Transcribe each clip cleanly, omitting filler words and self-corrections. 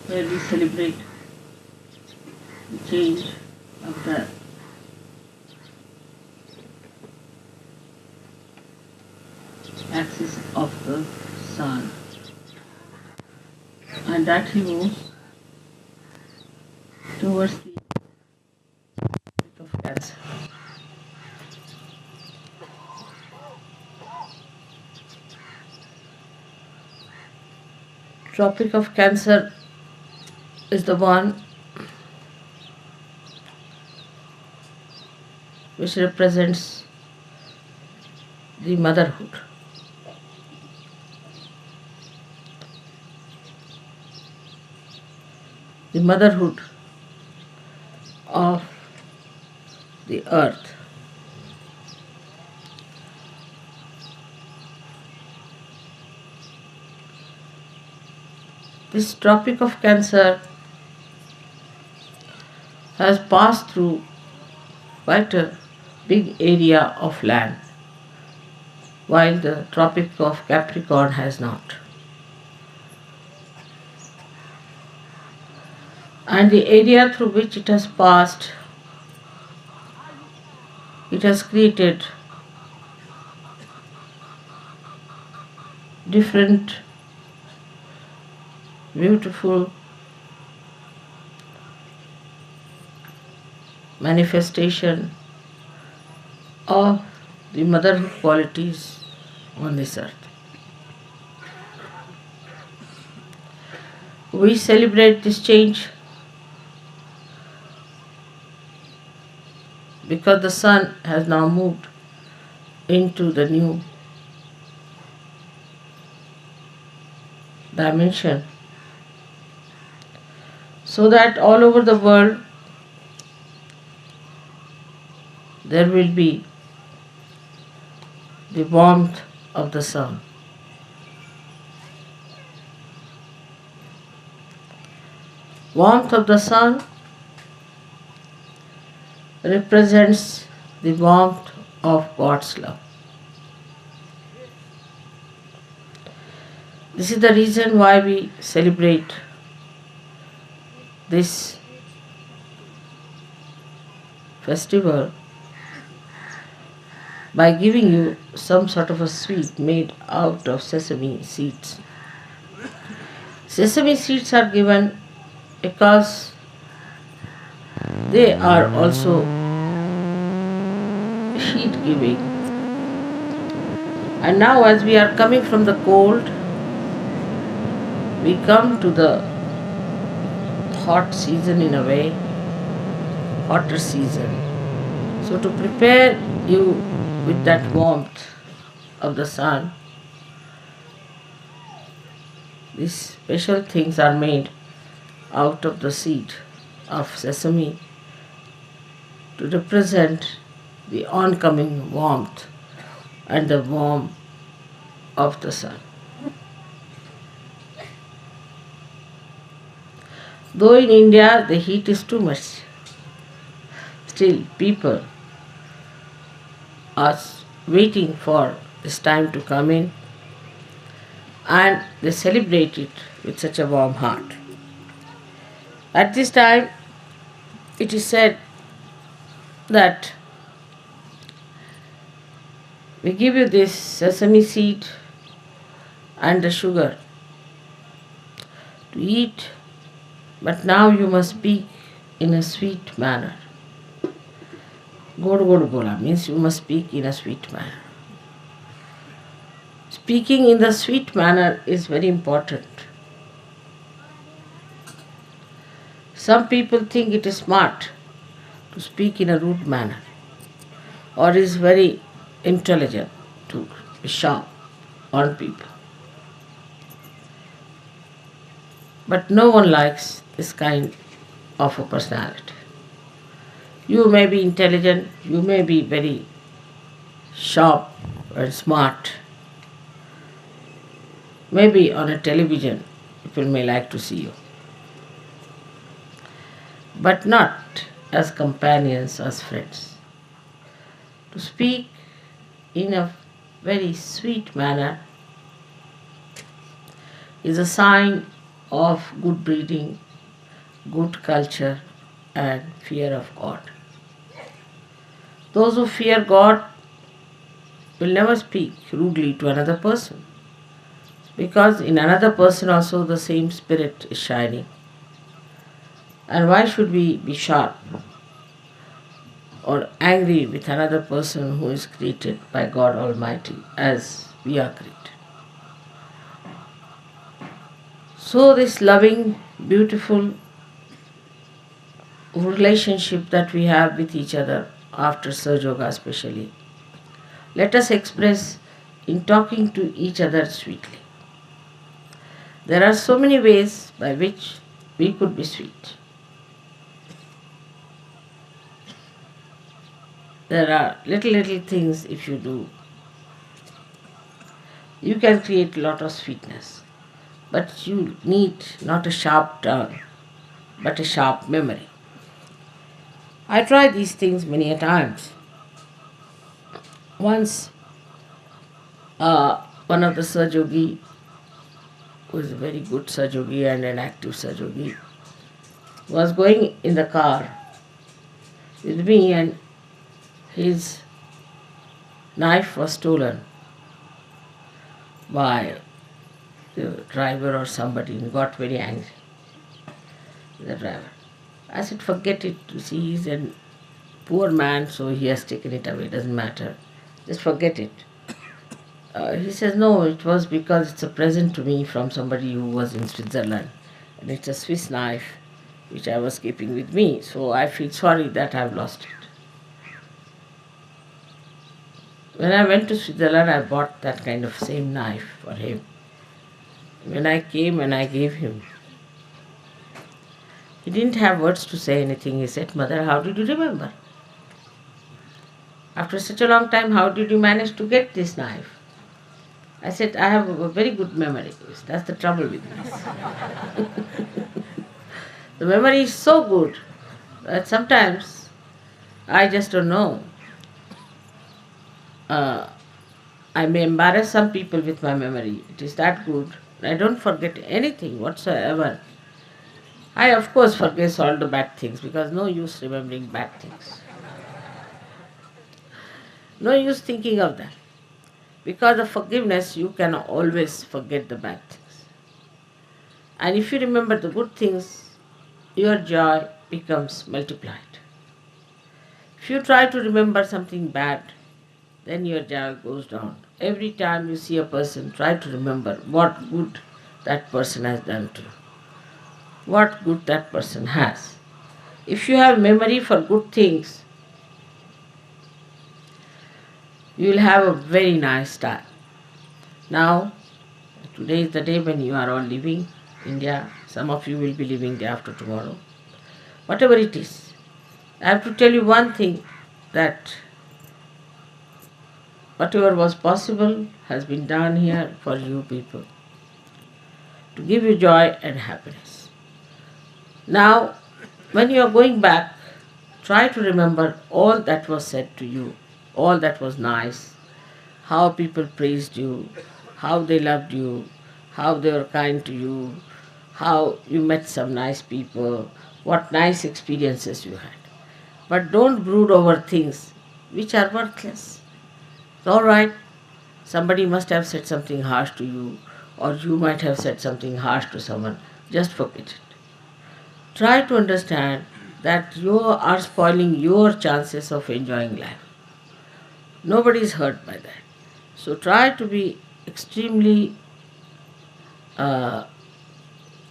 where we celebrate the change of the axis of the sun, and that he moves towards the Tropic of Cancer. Tropic of Cancer is the one which represents the motherhood. The motherhood of the earth. This Tropic of Cancer has passed through quite a big area of land, while the Tropic of Capricorn has not. And the area through which it has passed, it has created different beautiful manifestation of the motherhood qualities on this earth. We celebrate this change because the sun has now moved into the new dimension, so that all over the world there will be the warmth of the sun. Warmth of the sun represents the warmth of God's love. This is the reason why we celebrate this festival by giving you some sort of a sweet made out of sesame seeds. Sesame seeds are given because they are also heat giving. And now, as we are coming from the cold, we come to the hot season in a way, hotter season. So, to prepare you with that warmth of the sun, these special things are made out of the seed of sesame to represent the oncoming warmth and the warmth of the sun. Though in India the heat is too much, still people are waiting for this time to come in, and they celebrate it with such a warm heart. At this time, it is said that we give you this sesame seed and the sugar to eat, but now you must speak in a sweet manner. God God bola means you must speak in a sweet manner. Speaking in the sweet manner is very important. Some people think it is smart to speak in a rude manner, or is very intelligent to be sharp on people. But no one likes this kind of a personality. You may be intelligent, you may be very sharp and smart. Maybe on a television people may like to see you, but not as companions, as friends. To speak in a very sweet manner is a sign of good breeding, good culture, and fear of God. Those who fear God will never speak rudely to another person, because in another person also the same spirit is shining. And why should we be sharp or angry with another person who is created by God Almighty as we are created? So, this loving, beautiful relationship that we have with each other after Surge Yoga, especially, let us express in talking to each other sweetly. There are so many ways by which we could be sweet. There are little things if you do. You can create a lot of sweetness. But you need not a sharp tongue, but a sharp memory. I tried these things many a times. Once, one of the Sajogi, who is a very good Sajogi and an active Sajogi, was going in the car with me, and his knife was stolen by the driver or somebody, and got very angry, the driver. I said, forget it. You see, he's a poor man, so he has taken it away. Doesn't matter. Just forget it. He says, no, it was because it's a present to me from somebody who was in Switzerland. And it's a Swiss knife which I was keeping with me. So I feel sorry that I've lost it. When I went to Switzerland, I bought that kind of same knife for him. When I came and I gave him, he didn't have words to say anything. He said, Mother, how did you remember? After such a long time, how did you manage to get this knife? I said, I have a very good memory. That's the trouble with me. The memory is so good that sometimes I just don't know. I may embarrass some people with my memory. It is that good. I don't forget anything whatsoever. I, of course, forget all the bad things, because no use remembering bad things. No use thinking of that. Because of forgiveness, you can always forget the bad things. And if you remember the good things, your joy becomes multiplied. If you try to remember something bad, then your joy goes down. Every time you see a person, try to remember what good that person has done to you, what good that person has. If you have memory for good things, you will have a very nice time. Now, today is the day when you are all leaving India. Some of you will be leaving day after tomorrow. Whatever it is, I have to tell you one thing, that whatever was possible has been done here for you people, to give you joy and happiness. Now, when you are going back, try to remember all that was said to you, all that was nice, how people praised you, how they loved you, how they were kind to you, how you met some nice people, what nice experiences you had. But don't brood over things which are worthless. It's all right. Somebody must have said something harsh to you, or you might have said something harsh to someone. Just forget it. Try to understand that you are spoiling your chances of enjoying life. Nobody is hurt by that. So try to be extremely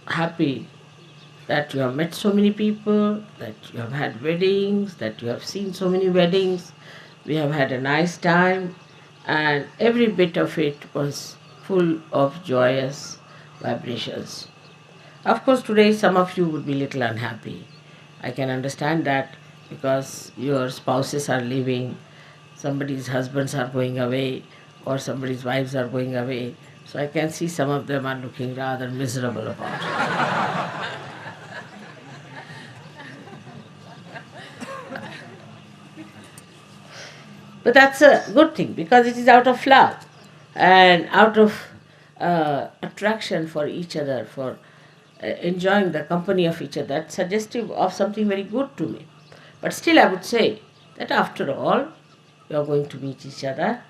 happy that you have met so many people, that you have had weddings, that you have seen so many weddings. We have had a nice time, and every bit of it was full of joyous vibrations. Of course, today some of you would be little unhappy. I can understand that, because your spouses are leaving, somebody's husbands are going away, or somebody's wives are going away. So I can see some of them are looking rather miserable about it. But that's a good thing, because it is out of love and out of attraction for each other, for enjoying the company of each other. That's suggestive of something very good to me. But still, I would say that after all, you are going to meet each other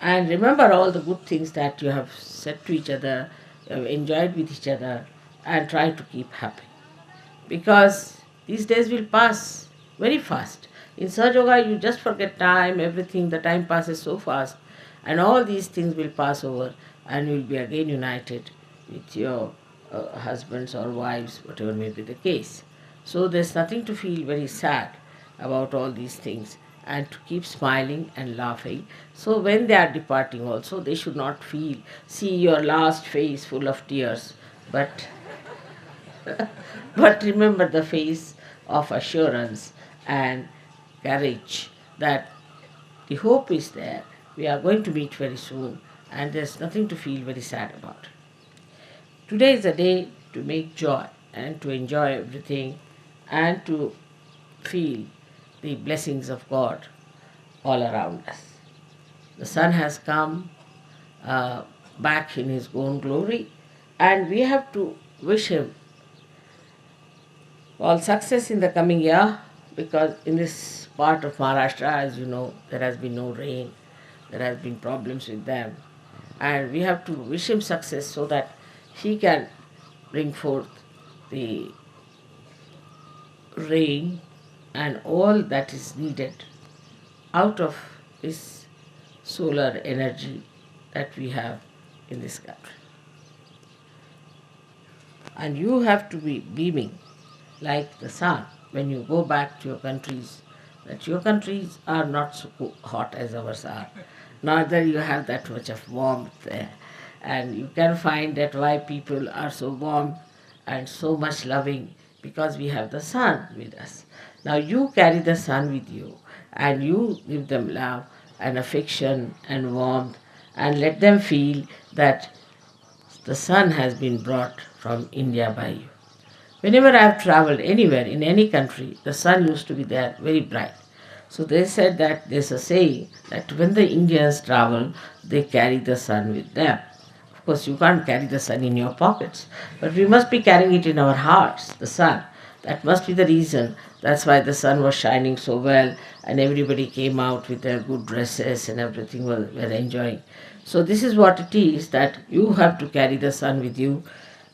and remember all the good things that you have said to each other, you have enjoyed with each other, and try to keep happy. Because these days will pass very fast. In Sahaja Yoga, you just forget time, everything, the time passes so fast, and all these things will pass over, and you will be again united with your husbands or wives, whatever may be the case. So there's nothing to feel very sad about all these things, and to keep smiling and laughing. So when they are departing also, they should not see your last face full of tears, but but remember the face of assurance and courage that the hope is there. We are going to meet very soon, and there's nothing to feel very sad about. Today is a day to make joy and to enjoy everything and to feel the blessings of God all around us. The sun has come back in his own glory, and we have to wish him all success in the coming year, because in this part of Maharashtra, as you know, there has been no rain, there has been problems with them, and we have to wish him success so that he can bring forth the rain and all that is needed out of this solar energy that we have in this country. And you have to be beaming like the sun when you go back to your countries, that your countries are not so hot as ours are. Neither you have that much of warmth there. And you can find that why people are so warm and so much loving, because we have the sun with us. Now you carry the sun with you, and you give them love and affection and warmth, and let them feel that the sun has been brought from India by you. Whenever I have traveled anywhere in any country, the sun used to be there very bright. So they said that there's a saying that when the Indians travel, they carry the sun with them. Of course, you can't carry the sun in your pockets, but we must be carrying it in our hearts, the sun. That must be the reason. That's why the sun was shining so well, and everybody came out with their good dresses and everything were enjoying. So this is what it is, that you have to carry the sun with you,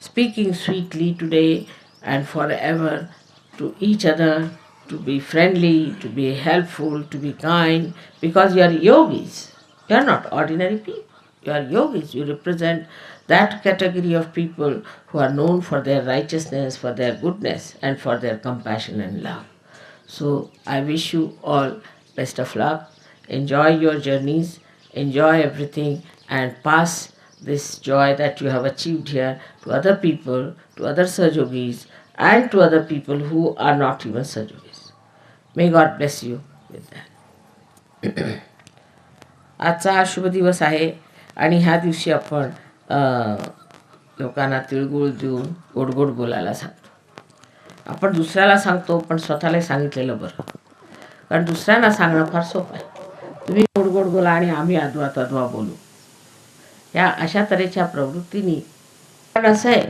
speaking sweetly today and forever to each other, to be friendly, to be helpful, to be kind, because you are yogis. You are not ordinary people. You are yogis. You represent that category of people who are known for their righteousness, for their goodness, and for their compassion and love. So I wish you all best of luck. Enjoy your journeys, enjoy everything, and pass this joy that you have achieved here to other people, to other Sahajogis, and to other people who are not even Sahajogis. May God bless you with that. आजचा हा शुभ दिवस आहे, आणि ह्या दिवशी आपण लोकांना तिळगुळ देऊन गोड गोड बोलायला सांगतो. आपण दुसऱ्याला सांगतो, पण स्वतःला सांगितलेलं बरं, कारण दुसऱ्यांना सांगणं फार सोपं आहे. तुम्ही गोड गोड बोला आणि आम्ही अद्वा तद्वा बोलू, या अशा तऱ्हेच्या प्रवृत्तीने. पण असं आहे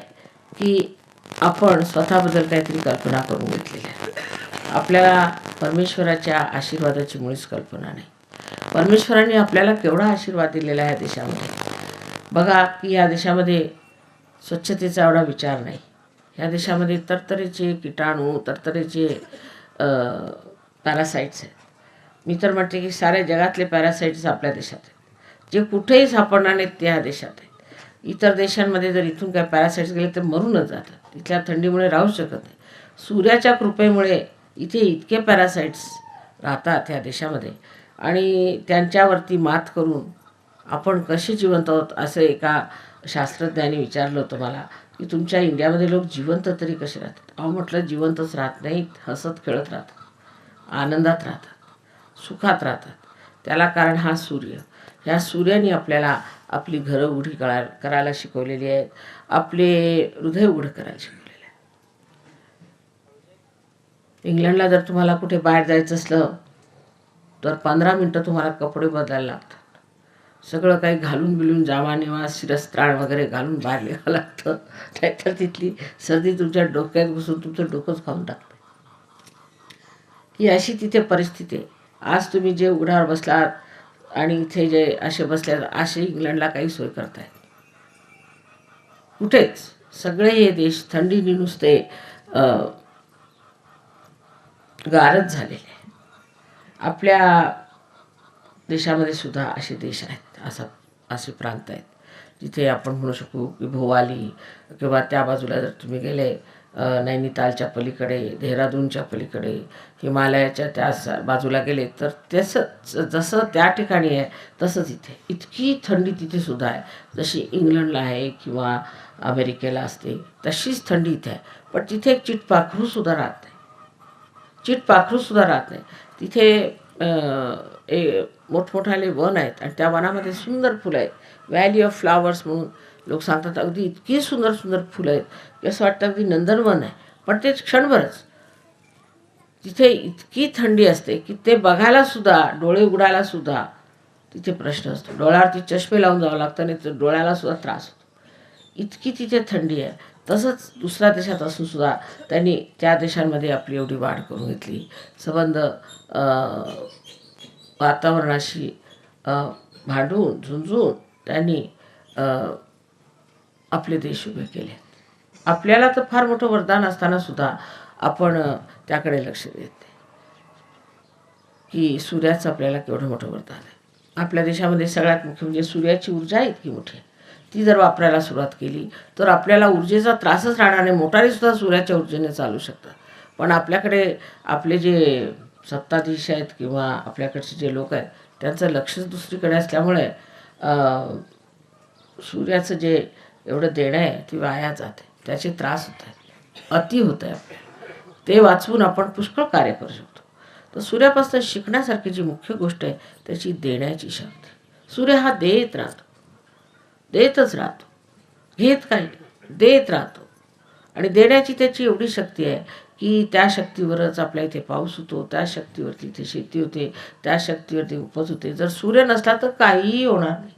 की आपण स्वतःबद्दल काहीतरी कल्पना करून घेतलेली आहे. आपल्याला परमेश्वराच्या आशीर्वादाची मुळीच कल्पना नाही. परमेश्वराने आपल्याला केवढा आशीर्वाद दिलेला आहे या देशामध्ये. बघा की या देशामध्ये स्वच्छतेचा एवढा विचार नाही. या देशामध्ये तरतरेचे किटाणू, तरतरेचे पॅरासाईट्स आहेत. मी तर म्हणते की साऱ्या जगातले पॅरासाईट्स आपल्या देशात आहेत, जे कुठेही सापडणार नाहीत ते ह्या देशात आहेत. इतर देशांमध्ये जर इथून काय पॅरासाईट्स गेले तर मरूनच जातात, तिथल्या थंडीमुळे राहू शकत नाही. सूर्याच्या कृपेमुळे इथे इतके पॅरासाईट्स राहतात ह्या देशामध्ये, आणि त्यांच्यावरती मात करून आपण कसे जिवंत आहोत. असं एका शास्त्रज्ञाने विचारलं होतं मला की तुमच्या इंडियामध्ये लोक जिवंत तरी कसे राहतात. अहो म्हटलं, जिवंतच राहत नाहीत, हसत खेळत राहतात, आनंदात राहतात, सुखात राहतात. त्याला कारण हा सूर्य. ह्या सूर्याने आपल्याला आपली घरं उघडी करायला शिकवलेली आहेत, आपले हृदय उघडं करायला शिकवलेलं आहे. इंग्लंडला जर तुम्हाला कुठे बाहेर जायचं असलं तर 15 मिनटं तुम्हाला कपडे बदलायला लागतात. सगळं काही घालून बिलून जामा निवास शिरस्त्राण वगैरे घालून बाहेर निघावं लागतं. नाहीतर तिथली सर्दी तुमच्या डोक्यात घुसून तुमचं डोकंच खाऊन टाकतं. ही अशी तिथे परिस्थिती आहे. आज तुम्ही जे उघड्यावर बसलात आणि इथे जे असे बसल्यात, असे इंग्लंडला काही सोय करतायत कुठेच. सगळे हे देश थंडीने नुसते गारच झालेले आहे. आपल्या देशामध्ये सुद्धा असे देश आहेत, असे प्रांत आहेत जिथे आपण म्हणू शकू की भोवाली किंवा त्या बाजूला जर तुम्ही गेले नैनितालच्या पलीकडे, देहरादूनच्या पलीकडे, हिमालयाच्या त्या बाजूला गेले तर जसं त्या ठिकाणी आहे तसंच इथे इतकी थंडी तिथे सुद्धा आहे. जशी इंग्लंडला आहे किंवा अमेरिकेला असते तशीच थंडी इथे आहे. पण तिथे एक चिटपाखरूसुद्धा राहत नाही. चिटपाखरूसुद्धा राहत नाही तिथे. मोठमोठाले वन आहेत आणि त्या वनामध्ये सुंदर फुलं आहेत. व्हॅली ऑफ फ्लावर्स म्हणून लोक सांगतात. अगदी इतकी सुंदर सुंदर फुलं आहेत की असं वाटतं अगदी नंदनवन आहे. पण ते क्षणभरच. तिथे इतकी थंडी असते की ते बघायलासुद्धा, डोळे उघडायलासुद्धा तिथे प्रश्न असतो. डोळ्यावरती चष्मे लावून जावं लागतं, नाही तर डोळ्यालासुद्धा त्रास होतो. इतकी तिथे थंडी आहे. तसंच दुसऱ्या देशात असूनसुद्धा त्यांनी त्या देशांमध्ये आपली एवढी वाढ करून घेतली. संबंध वातावरणाशी भांडून झुंजून त्यांनी आपले देश उभे केले. आपल्याला तर फार मोठं वरदान असतानासुद्धा आपण त्याकडे लक्ष देत नाही की सूर्याचं आपल्याला केवढं मोठं वरदान आहे. आपल्या देशामध्ये सगळ्यात मुख्य म्हणजे सूर्याची ऊर्जा इतकी मोठी आहे. ती जर वापरायला सुरुवात केली तर आपल्याला ऊर्जेचा त्रासच राहणार नाही. मोटारीसुद्धा सूर्याच्या ऊर्जेने चालू शकतात. पण आपल्याकडे आपले जे सत्ताधीश आहेत किंवा आपल्याकडचे जे लोक आहेत त्यांचं लक्षच दुसरीकडे असल्यामुळे सूर्याचं जे एवढं देणं आहे ती वाया जाते. त्याचे त्रास होत आहेत, अति होत आहे आपल्याला. ते वाचवून आपण पुष्कळ कार्य करू शकतो. तर सूर्यापासून शिकण्यासारखी जी मुख्य गोष्ट आहे त्याची देण्याची शक्ती. सूर्य हा देत राहतो, देतच राहतो, घेत काही नाही, देत राहतो. आणि देण्याची त्याची एवढी शक्ती आहे की त्या शक्तीवरच आपल्या इथे पाऊस होतो, त्या शक्तीवरती इथे शेती होते, त्या शक्तीवरती उपज होते. जर सूर्य नसला तर काहीही होणार नाही.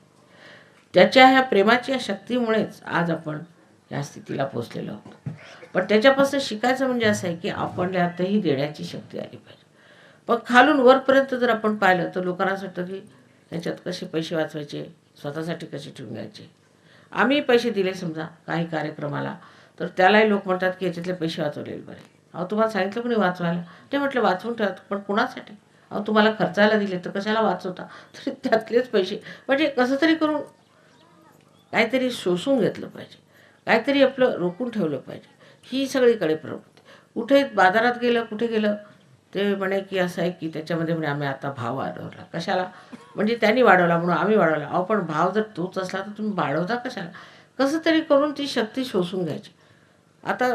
त्याच्या ह्या प्रेमाच्या शक्तीमुळेच आज आपण या स्थितीला पोचलेलो आहोत. पण त्याच्यापासून शिकायचं म्हणजे असं आहे की आपल्यातही देण्याची शक्ती आली पाहिजे. पण खालून वरपर्यंत जर आपण पाहिलं तर लोकांना असं वाटतं की ह्याच्यात कसे पैसे वाचवायचे, स्वतःसाठी कसे ठेवून घ्यायचे. आम्ही पैसे दिले समजा काही कार्यक्रमाला, तर त्यालाही लोक म्हणतात की याच्यातले पैसे वाचवलेले बरे. अहो तुम्हाला सांगितलं कोणी वाचवायला? ते म्हटलं वाचवून ठेवतो, पण कुणासाठी? अहो तुम्हाला खर्चायला दिले तर कशाला वाचवता? तरी त्यातलेच पैसे म्हणजे कसं तरी करून काहीतरी शोषून घेतलं पाहिजे, काहीतरी आपलं रोखून ठेवलं पाहिजे. ही सगळीकडे प्रवृत्ती. कुठे बाजारात गेलं, कुठे गेलं ते म्हणे की असं आहे की त्याच्यामध्ये म्हणे आम्ही आता भाव वाढवला. कशाला? म्हणजे त्यांनी वाढवला म्हणून आम्ही वाढवला. अहो पण भाव जर तोच असला तर तुम्ही वाढवता कशाला? कसं तरी करून ती शक्ती शोषून घ्यायची. आता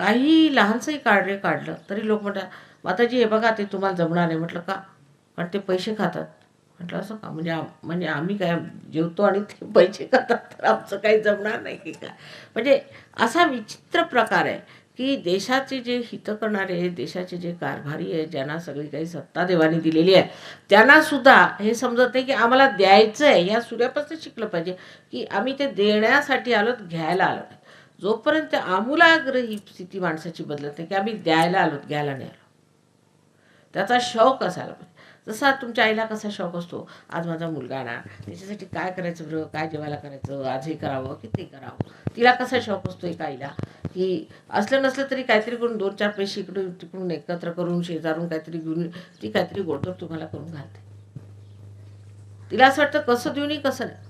काही लहानसंही कार्य काढलं तरी लोक म्हणतात माताजी हे बघा ते तुम्हाला जमणार नाही. म्हटलं का? पण ते पैसे खातात. म्हटलं असं का? म्हणजे आम्ही काय जेवतो आणि ते पैसे खातात तर आमचं काही जमणार नाही की काय? म्हणजे असा विचित्र प्रकार आहे की देशाचे जे हित करणारे, देशाचे जे कारभारी आहे, ज्यांना सगळी काही सत्ता देवाने दिलेली आहे, त्यांना सुद्धा हे समजत नाही की आम्हाला द्यायचं आहे. या सूर्यापासून शिकलं पाहिजे की आम्ही ते देण्यासाठी आलो, घ्यायला आलो नाही. जोपर्यंत आमूलाग्र ही स्थिती माणसाची बदलत नाही की आम्ही द्यायला आलो, घ्यायला नाही आलो. त्याचा शौक असायला पाहिजे. जसा तुमच्या आईला कसा शौक असतो, आज माझा मुलगा ना त्याच्यासाठी काय करायचं बरं, काय जेवायला करायचं, आज हे करावं की ते करावं. तिला कसा शौक असतो एका आईला की असलं नसलं तरी काहीतरी करून 2-4 पैसे इकडून तिकडून एकत्र करून शेजारून काहीतरी घेऊन ती काहीतरी गोडधोड तुम्हाला करून घालते. तिला असं वाटतं कसं देऊ नाही कसं नाही.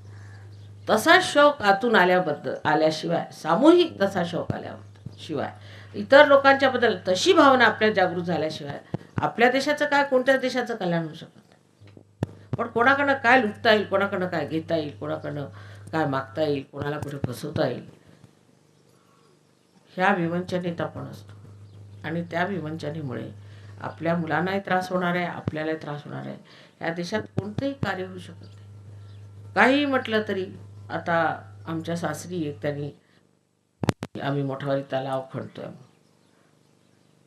तसा शौक आतून आल्याशिवाय, सामूहिक तसा शौक आल्याशिवाय, इतर लोकांच्या बद्दल तशी भावना आपल्या जागृत झाल्याशिवाय आपल्या देशाचं काय, कोणत्या देशाचं कल्याण होऊ शकत नाही. पण कोणाकडनं काय लुटता येईल, कोणाकडनं काय घेता येईल, कोणाकडनं काय मागता येईल, कोणाला कुठे फसवता येईल, ह्या विवंचनेत आपण असतो. आणि त्या विवंचनेमुळे आपल्या मुलांनाही त्रास होणार आहे, आपल्यालाही त्रास होणार आहे. या देशात कोणतंही कार्य होऊ शकत नाही. काही म्हटलं तरी आता आमच्या सासरी एक त्यांनी आम्ही मोठावाली तलाव खणतोय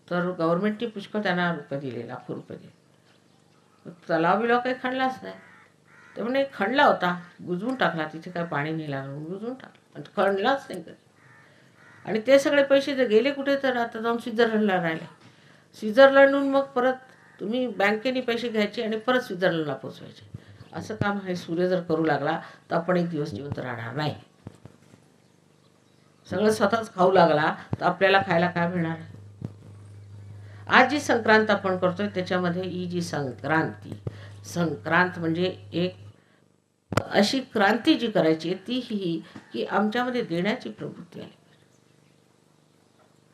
तर गव्हर्नमेंटने पुष्कळ त्यांना रुपये दिले, लाखो रुपये दिले. तलाव बिलाव काही खणलाच नाही. ते म्हणे खणला होता, बुजवून टाकला, तिथे काय पाणी नाही लागलं, बुजवून टाकला, पण खणलाच नाही कधी. आणि ते सगळे पैसे जर गेले कुठे, तर आता जाऊन स्वित्झर्लंडला राहिले. स्वित्झर्लंडहून मग परत तुम्ही बँकेने पैसे घ्यायचे आणि परत स्वित्झर्लंडला पोचवायचे. असं काम हे सूर्य जर करू लागला तर आपण एक दिवस जिवंत राहणार नाही. सगळं स्वतःच खाऊ लागला तर आपल्याला खायला काय मिळणार. आज जी संक्रांत आपण करतोय त्याच्यामध्ये ही जी संक्रांत म्हणजे एक अशी क्रांती जी करायची ती ही की आमच्यामध्ये देण्याची प्रवृत्ती आली.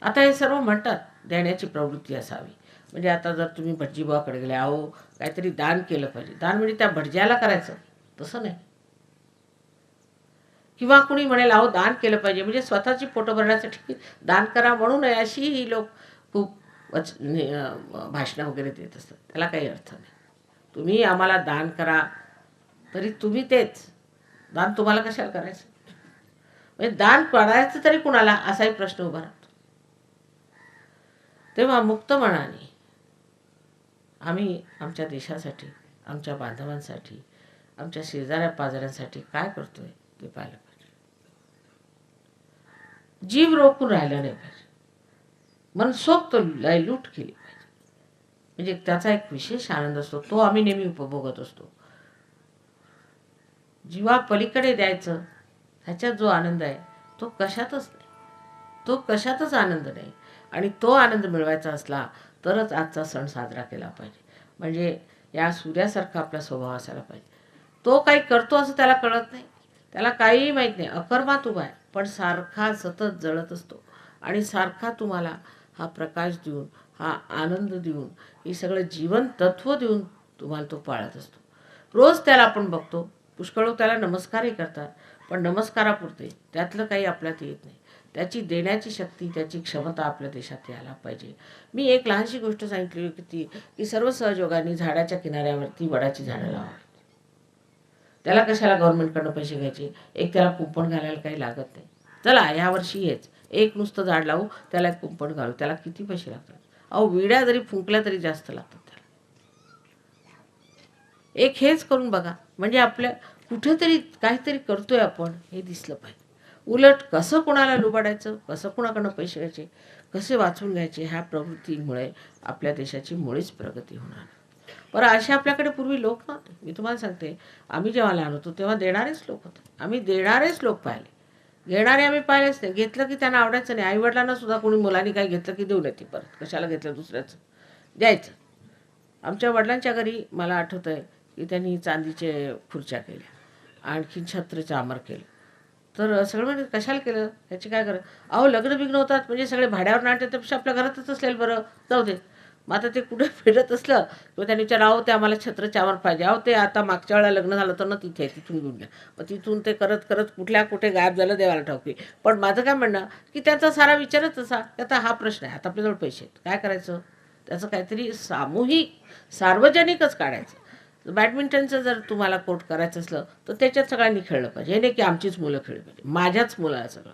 आता हे सर्व म्हणतात देण्याची प्रवृत्ती असावी. म्हणजे आता जर तुम्ही भटजीबाकडे गेले, अहो काहीतरी दान केलं पाहिजे, दान म्हणजे त्या भटज्याला करायचं तसं नाही. किंवा कुणी म्हणेल अहो दान केलं पाहिजे म्हणजे स्वतःची पोटं भरण्यासाठी दान करा म्हणून नये, अशी ही लोक खूप भाषणं वगैरे देत असतात. त्याला काही अर्थ नाही. तुम्ही आम्हाला दान करा तरी तुम्ही तेच दान तुम्हाला कशाला करायचं, म्हणजे दान करायचं तरी कुणाला, असाही प्रश्न उभा राहतो. तेव्हा मुक्त मनाने आम्ही आमच्या देशासाठी, आमच्या बांधवांसाठी, आमच्या शेजाऱ्या पाजाऱ्यांसाठी काय करतोय ते पाहिलं पाहिजे. जीव रोखून राहिला नाही पाहिजे, मनसोक्त लूट केली पाहिजे. म्हणजे त्याचा एक विशेष आनंद असतो, तो आम्ही नेहमी उपभोगत असतो. जीवा पलीकडे द्यायचं, ह्याच्यात जो आनंद आहे तो कशातच नाही, तो कशातच आनंद नाही. आणि तो आनंद मिळवायचा असला तरच आजचा सण साजरा केला पाहिजे. म्हणजे या सूर्यासारखा आपला स्वभाव असायला पाहिजे. तो काही करतो असं त्याला कळत नाही, त्याला काहीही माहीत नाही, अकर्मात उभा आहे, पण सारखा सतत जळत असतो आणि सारखा तुम्हाला हा प्रकाश देऊन, हा आनंद देऊन, हे सगळं जीवन तत्व देऊन तुम्हाला तो पाळत असतो. रोज त्याला आपण बघतो, पुष्कळ लोक त्याला नमस्कारही करतात, पण नमस्कारापुरते त्यातलं काही आपल्यात येत नाही. त्याची देण्याची शक्ती, त्याची क्षमता आपल्या देशात यायला पाहिजे. मी एक लहानशी गोष्ट सांगितली होती ती की सर्व सहयोगाने झाडाच्या किनाऱ्यावरती वडाची झाडं लावावीत. त्याला कशाला गव्हर्नमेंटकडनं पैसे घ्यायचे, एक त्याला कुंपण घालायला काही लागत नाही. चला यावर्षी हेच एक नुसतं झाड लावू, त्याला एक कुंपण घालू, त्याला किती पैसे लागतात. अहो विड्या जरी फुंकल्या तरी जास्त लागतात त्याला. एक हेच करून बघा, म्हणजे आपल्या कुठेतरी काहीतरी करतोय आपण हे दिसलं पाहिजे. उलट कसं कोणाला लुबाडायचं, कसं कोणाकडनं पैसे घ्यायचे, कसे वाचून घ्यायचे, ह्या प्रवृत्तीमुळे आपल्या देशाची मुळीच प्रगती होणार. बरं असे आपल्याकडे पूर्वी लोक नव्हते. मी तुम्हाला सांगते, आम्ही जेव्हा लहान होतो तेव्हा देणारेच लोक होते. आम्ही देणारेच लोक पाहिले, घेणारे आम्ही पाहिलेच नाही. घेतलं की त्यांना आवडायचं नाही. आईवडिलांना सुद्धा कोणी मुलांनी काही घेतलं की देऊ नये, ती परत कशाला घेतलं दुसऱ्याचं, द्यायचं. आमच्या वडिलांच्या घरी मला आठवतं आहे की त्यांनी चांदीचे खुर्च्या केल्या, आणखीन छत्रीचं आमर केलं. तर सगळं म्हणजे कशाला केलं, ह्याची काय गरज. अहो लग्न बिग्न होतात म्हणजे सगळे भाड्यावर नाट्य, त्यापेक्षा आपल्या घरातच असलेलं बरं, जाऊ दे. मग आता ते कुठे फिरत असलं किंवा त्यांनी विचार, अहो ते आम्हाला छत्रचे आमर पाहिजे, अहो ते आता मागच्या वेळेला लग्न झालं तर ना तिथे आहे, तिथून घेऊन घ्या. मग तिथून ते करत करत कुठल्या कुठे गायब झालं देवाला ठाऊकी. पण माझं काय म्हणणं की त्यांचा सारा विचारच असा की आता हा प्रश्न आहे, आता आपल्याजवळ पैसे आहेत, काय करायचं, त्याचं काहीतरी सामूहिक सार्वजनिकच काढायचं. बॅडमिंटनचं जर तुम्हाला कोर्ट करायचं असलं तर त्याच्यात सगळ्यांनी खेळलं पाहिजे. हे नाही की आमचीच मुलं खेळली पाहिजे, माझ्याच मुलं आहे सगळं.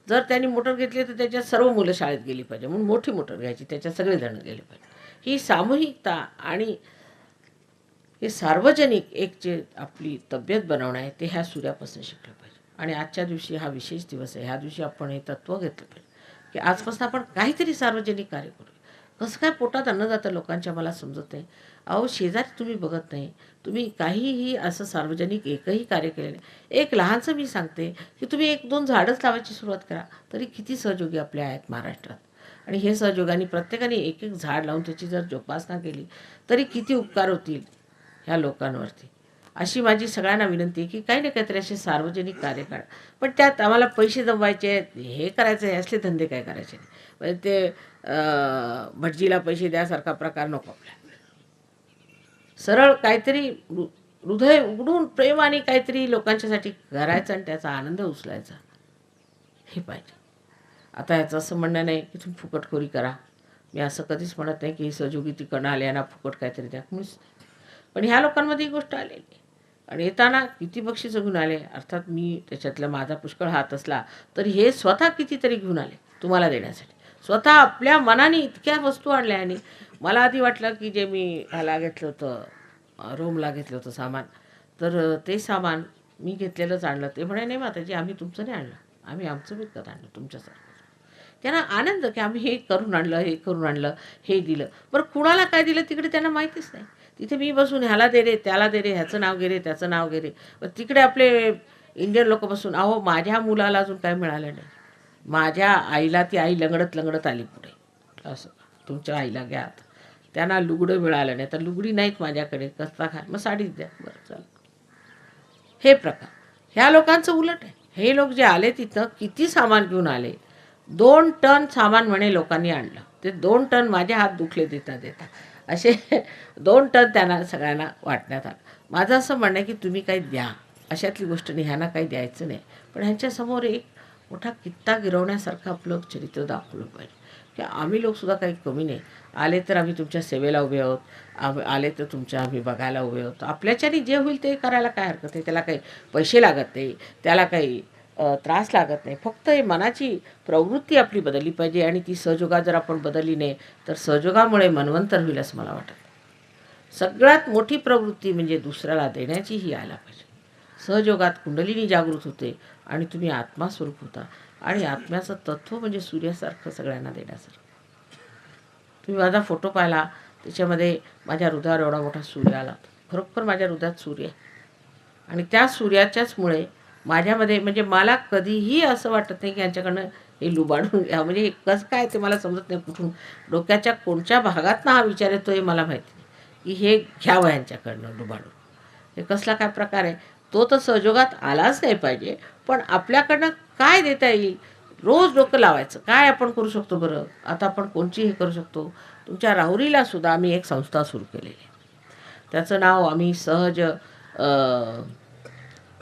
जर त्यांनी मोटर घेतली तर त्याच्यात सर्व मुलं शाळेत गेली पाहिजे, म्हणून मोठी मोटर घ्यायची, त्याच्यात सगळेजण गेले पाहिजे. ही सामूहिकता आणि हे सार्वजनिक एक जे आपली तब्येत बनवणं आहे ते ह्या सूर्यापासून शिकलं पाहिजे. आणि आजच्या दिवशी हा विशेष दिवस आहे, ह्या दिवशी आपण हे तत्त्व घेतलं पाहिजे की आजपासून आपण काहीतरी सार्वजनिक कार्य करूया. कसं काय पोटात अन्न जातं लोकांच्या मला समजत नाही. अहो शेजारी तुम्ही बघत नाही, तुम्ही काहीही असं सार्वजनिक एकही कार्य केलं नाही. एक लहानसं मी सांगते की तुम्ही 1-2 झाडंच लावायची सुरुवात करा, तरी किती सहयोगी आपले आहेत महाराष्ट्रात. आणि हे सहयोगाने प्रत्येकाने एक एक झाड लावून त्याची जर जोपासना केली तरी किती उपकार होतील ह्या लोकांवरती. अशी माझी सगळ्यांना विनंती आहे की काही ना काहीतरी असे सार्वजनिक कार्य करा. पण त्यात आम्हाला पैसे जमवायचे आहेत, हे करायचं आहे, असले धंदे काय करायचे नाही. म्हणजे ते भटजीला पैसे द्यासारखा प्रकार नको आपल्या. सरळ काहीतरी हृदय उघडून प्रेमाने काहीतरी लोकांच्यासाठी करायचं आणि त्याचा आनंद उचलायचा, हे पाहिजे. आता याचं असं म्हणणं नाही की तुम्ही फुकटखोरी करा. मी असं कधीच म्हणत नाही की सहयोगी तिकडनं आल्याना फुकट काहीतरी द्या, कोणीच नाही. पण ह्या लोकांमध्ये ही गोष्ट आलेली आणि येताना किती बक्षीस घेऊन आले. अर्थात मी त्याच्यातला माझा पुष्कळ हात असला तरी हे स्वतः कितीतरी घेऊन आले तुम्हाला देण्यासाठी. स्वतः आपल्या मनाने इतक्या वस्तू आणल्या. आणि मला आधी वाटलं की जे मी ह्याला घेतलं होतं, रोमला घेतलं होतं सामान, तर ते सामान मी घेतलेलंच आणलं. ते म्हणे, "नाही माताजी, आम्ही तुमचं नाही आणलं. आम्ही आमचं विकत आणलं तुमच्यासारखं." त्यांना आनंद की आम्ही हे करून आणलं, हे करून आणलं, हे दिलं. बरं कुणाला काय दिलं तिकडे त्यांना माहितीच नाही. तिथे मी बसून ह्याला दे रे, त्याला दे रे, ह्याचं नाव घे रे, त्याचं नाव घे रे. तिकडे आपले इंडियन लोकं बसून, अहो माझ्या मुलाला अजून काय मिळालं नाही. माझ्या आईला ती आई लंगडत-लंगडत आली पुढे. असं, तुमच्या आईला घ्या आता. त्यांना लुगडं मिळालं नाही, तर लुगडी नाहीत माझ्याकडे, कसला काय? मग साडीच द्या. बरं चला. हे प्रकार. ह्या लोकांचं उलट आहे. हे लोक जे आले तिथं किती सामान घेऊन आले. 2 टन सामान म्हणे लोकांनी आणलं. ते 2 टन माझे हात दुखले देता देता. असे 2 टन त्यांना सगळ्यांना वाटण्यात आलं. माझं असं म्हणणं आहे की तुम्ही काही द्या. अशातली गोष्ट नाही, ह्यांना काही द्यायचं नाही. पण ह्यांच्यासमोर एक मोठा कित्ता गिरवण्यासारखं आपलं चरित्र दाखवलं पाहिजे, की आम्ही लोकसुद्धा काही कमी नाही. आले तर आम्ही तुमच्या सेवेला उभे आहोत. आले तर आम्ही बघायला उभे आहोत. आपल्याच्याने जे होईल ते करायला काय हरकत आहे. त्याला काही पैसे लागत नाही, त्याला काही त्रास लागत नाही. फक्त हे मनाची प्रवृत्ती आपली बदलली पाहिजे आणि ती सहयोगात जर आपण बदलली नाही तर सहयोगामुळे मनवंतर होईल असं मला वाटतं. सगळ्यात मोठी प्रवृत्ती म्हणजे दुसऱ्याला देण्याची ही यायला पाहिजे. सहयोगात कुंडलिनी जागृत होते आणि तुम्ही आत्मास्वरूप होता आणि आत्म्याचं तत्त्व म्हणजे सूर्यासारखं सगळ्यांना देण्यासारखं. तुम्ही माझा फोटो पाहिला, त्याच्यामध्ये माझ्या हृदयावर एवढा मोठा सूर्य आला. खरोखर माझ्या हृदयात सूर्य आहे आणि त्या सूर्याच्याचमुळे माझ्यामध्ये म्हणजे मला कधीही असं वाटत नाही की यांच्याकडनं हे लुबाडून घ्या. म्हणजे कसं काय ते मला समजत नाही. कुठून डोक्याच्या कोणत्या भागातनं हा विचार येतो हे मला माहिती नाही, की हे घ्यावं यांच्याकडनं लुबाडून. हे कसला काय प्रकार आहे. तो तर सहयोगात आलाच नाही पाहिजे. पण आपल्याकडनं काय देता येईल, रोज डोकं लावायचं. काय आपण करू शकतो बरं. आता आपण कोणची हे करू शकतो. तुमच्या राहुरीला सुद्धा आम्ही एक संस्था सुरू केलेली आहे. त्याचं नाव आम्ही सहज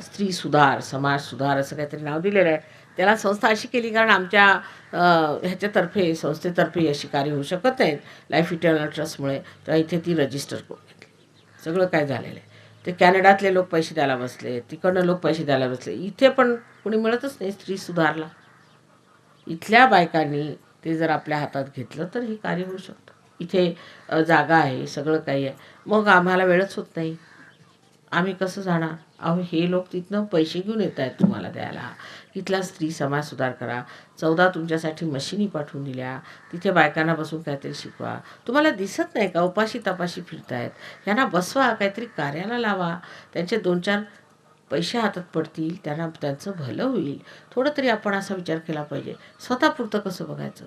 स्त्री सुधार, समाज सुधार असं काहीतरी नाव दिलेलं आहे. त्याला संस्था अशी केली कारण आमच्या ह्याच्यातर्फे संस्थेतर्फे अशी कार्य होऊ शकत नाहीत लाईफ इटर्नल ट्रस्टमुळे. तर इथे ती रजिस्टर करून घेतली. सगळं काय झालेलं आहे. ते कॅनडातले लोक पैसे द्यायला बसले, तिकडनं लोक पैसे द्यायला बसले. इथे पण कोणी मिळतच नाही स्त्री सुधारला. इथल्या बायकांनी ते जर आपल्या हातात घेतलं तर हे कार्य होऊ शकतं. इथे जागा आहे, सगळं काही आहे. मग आम्हाला वेळच होत नाही. आम्ही कसं जाणार. अहो हे लोक तिथनं पैसे घेऊन येत आहेत तुम्हाला द्यायला. इथला स्त्री समाज सुधार करा. 14 तुमच्यासाठी मशिनी पाठवून दिल्या. तिथे बायकांना बसून काहीतरी शिकवा. तुम्हाला दिसत नाही का उपाशी तपाशी फिरतायत. यांना बसवा, काहीतरी कार्याला लावा. त्यांचे 2-4 पैसे हातात पडतील, त्यांना त्यांचं भलं होईल. थोडं तरी आपण असा विचार केला पाहिजे. स्वतःपुरतं कसं बघायचं.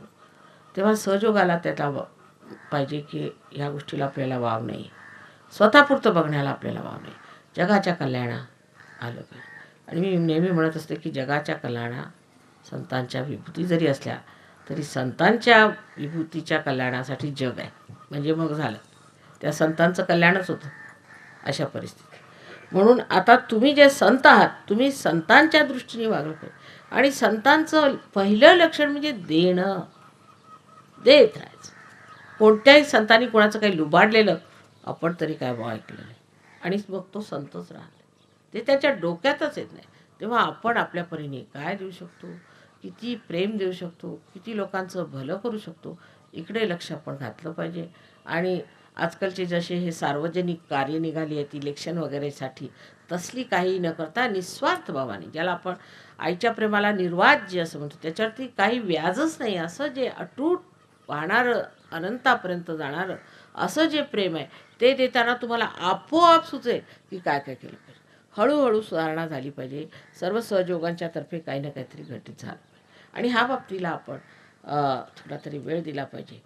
तेव्हा सहयोगाला त्याला पाहिजे की ह्या गोष्टीला आपल्याला वाव नाही. स्वतःपुरतं बघण्याला आपल्याला वाव नाही. जगाच्या कल्याणा आलं पाहिजे. आणि मी नेहमी म्हणत असते की जगाच्या कल्याणा संतांच्या विभूती जरी असल्या तरी संतांच्या विभूतीच्या कल्याणासाठी जग आहे. म्हणजे मग झालं, त्या संतांचं कल्याणच होतं अशा परिस्थितीत. म्हणून आता तुम्ही जे संत आहात, तुम्ही संतांच्या दृष्टीने वागलं पाहिजे. आणि संतांचं पहिलं लक्षण म्हणजे देणं, देत राहायचं. कोणत्याही संतांनी कोणाचं काही लुबाडलेलं आपण तरी काय ऐकलं नाही. आणि मग तो संतच राहतो. ते त्याच्या डोक्यातच येत नाही. तेव्हा आपण आपल्या परीने काय देऊ शकतो, किती प्रेम देऊ शकतो, किती लोकांचं भलं करू शकतो, इकडे लक्ष आपण घातलं पाहिजे. आणि आजकालचे जसे हे सार्वजनिक कार्य निघाली आहेत इलेक्शन वगैरेसाठी, तसली काही न करता निस्वार्थ भावाने, ज्याला आपण आईच्या प्रेमाला निर्वाज्य असं म्हणतो, त्याच्यावरती काही व्याजच नाही असं जे अटूट वाहणारं, अनंतापर्यंत जाणारं असं जे प्रेम आहे, ते देताना तुम्हाला आपोआप सुचेल की काय काय केलं पाहिजे. हळूहळू सुधारणा झाली पाहिजे. सर्व सहयोगांच्या तर्फे काही ना काहीतरी घटित झालं पाहिजे. आणि ह्या बाबतीला आपण थोडा तरी वेळ दिला पाहिजे.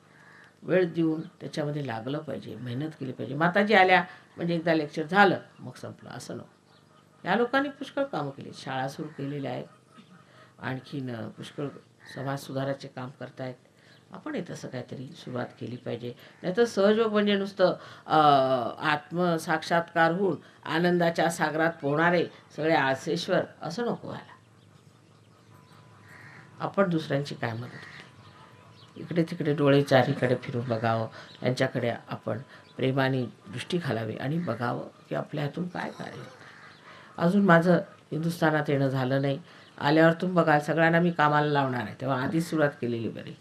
वेळ देऊन त्याच्यामध्ये लागलं पाहिजे, मेहनत केली पाहिजे. माताजी आल्या म्हणजे एकदा लेक्चर झालं मग संपलं असं नको. या लोकांनी पुष्कळ कामं केली. शाळा सुरू केलेल्या आहेत. आणखीन पुष्कळ समाज सुधाराचे काम करतायत. आपण तसं काहीतरी सुरुवात केली पाहिजे. नाहीतर सहयोग म्हणजे नुसतं आत्मसाक्षात्कार होऊन आनंदाच्या सागरात पोहणारे सगळे आळसेश्वर असं नको व्हायला. आपण दुसऱ्यांची काय मदत केली, इकडे तिकडे डोळे चारीकडे फिरून बघावं. यांच्याकडे आपण प्रेमाने दृष्टी घालावी आणि बघावं की आपल्या हातून काय कार्य होतं. अजून माझं हिंदुस्थानात येणं झालं नाही. आल्यावर तुम्ही बघाल सगळ्यांना मी कामाला लावणार आहे. तेव्हा आधीच सुरुवात केलेली बरी.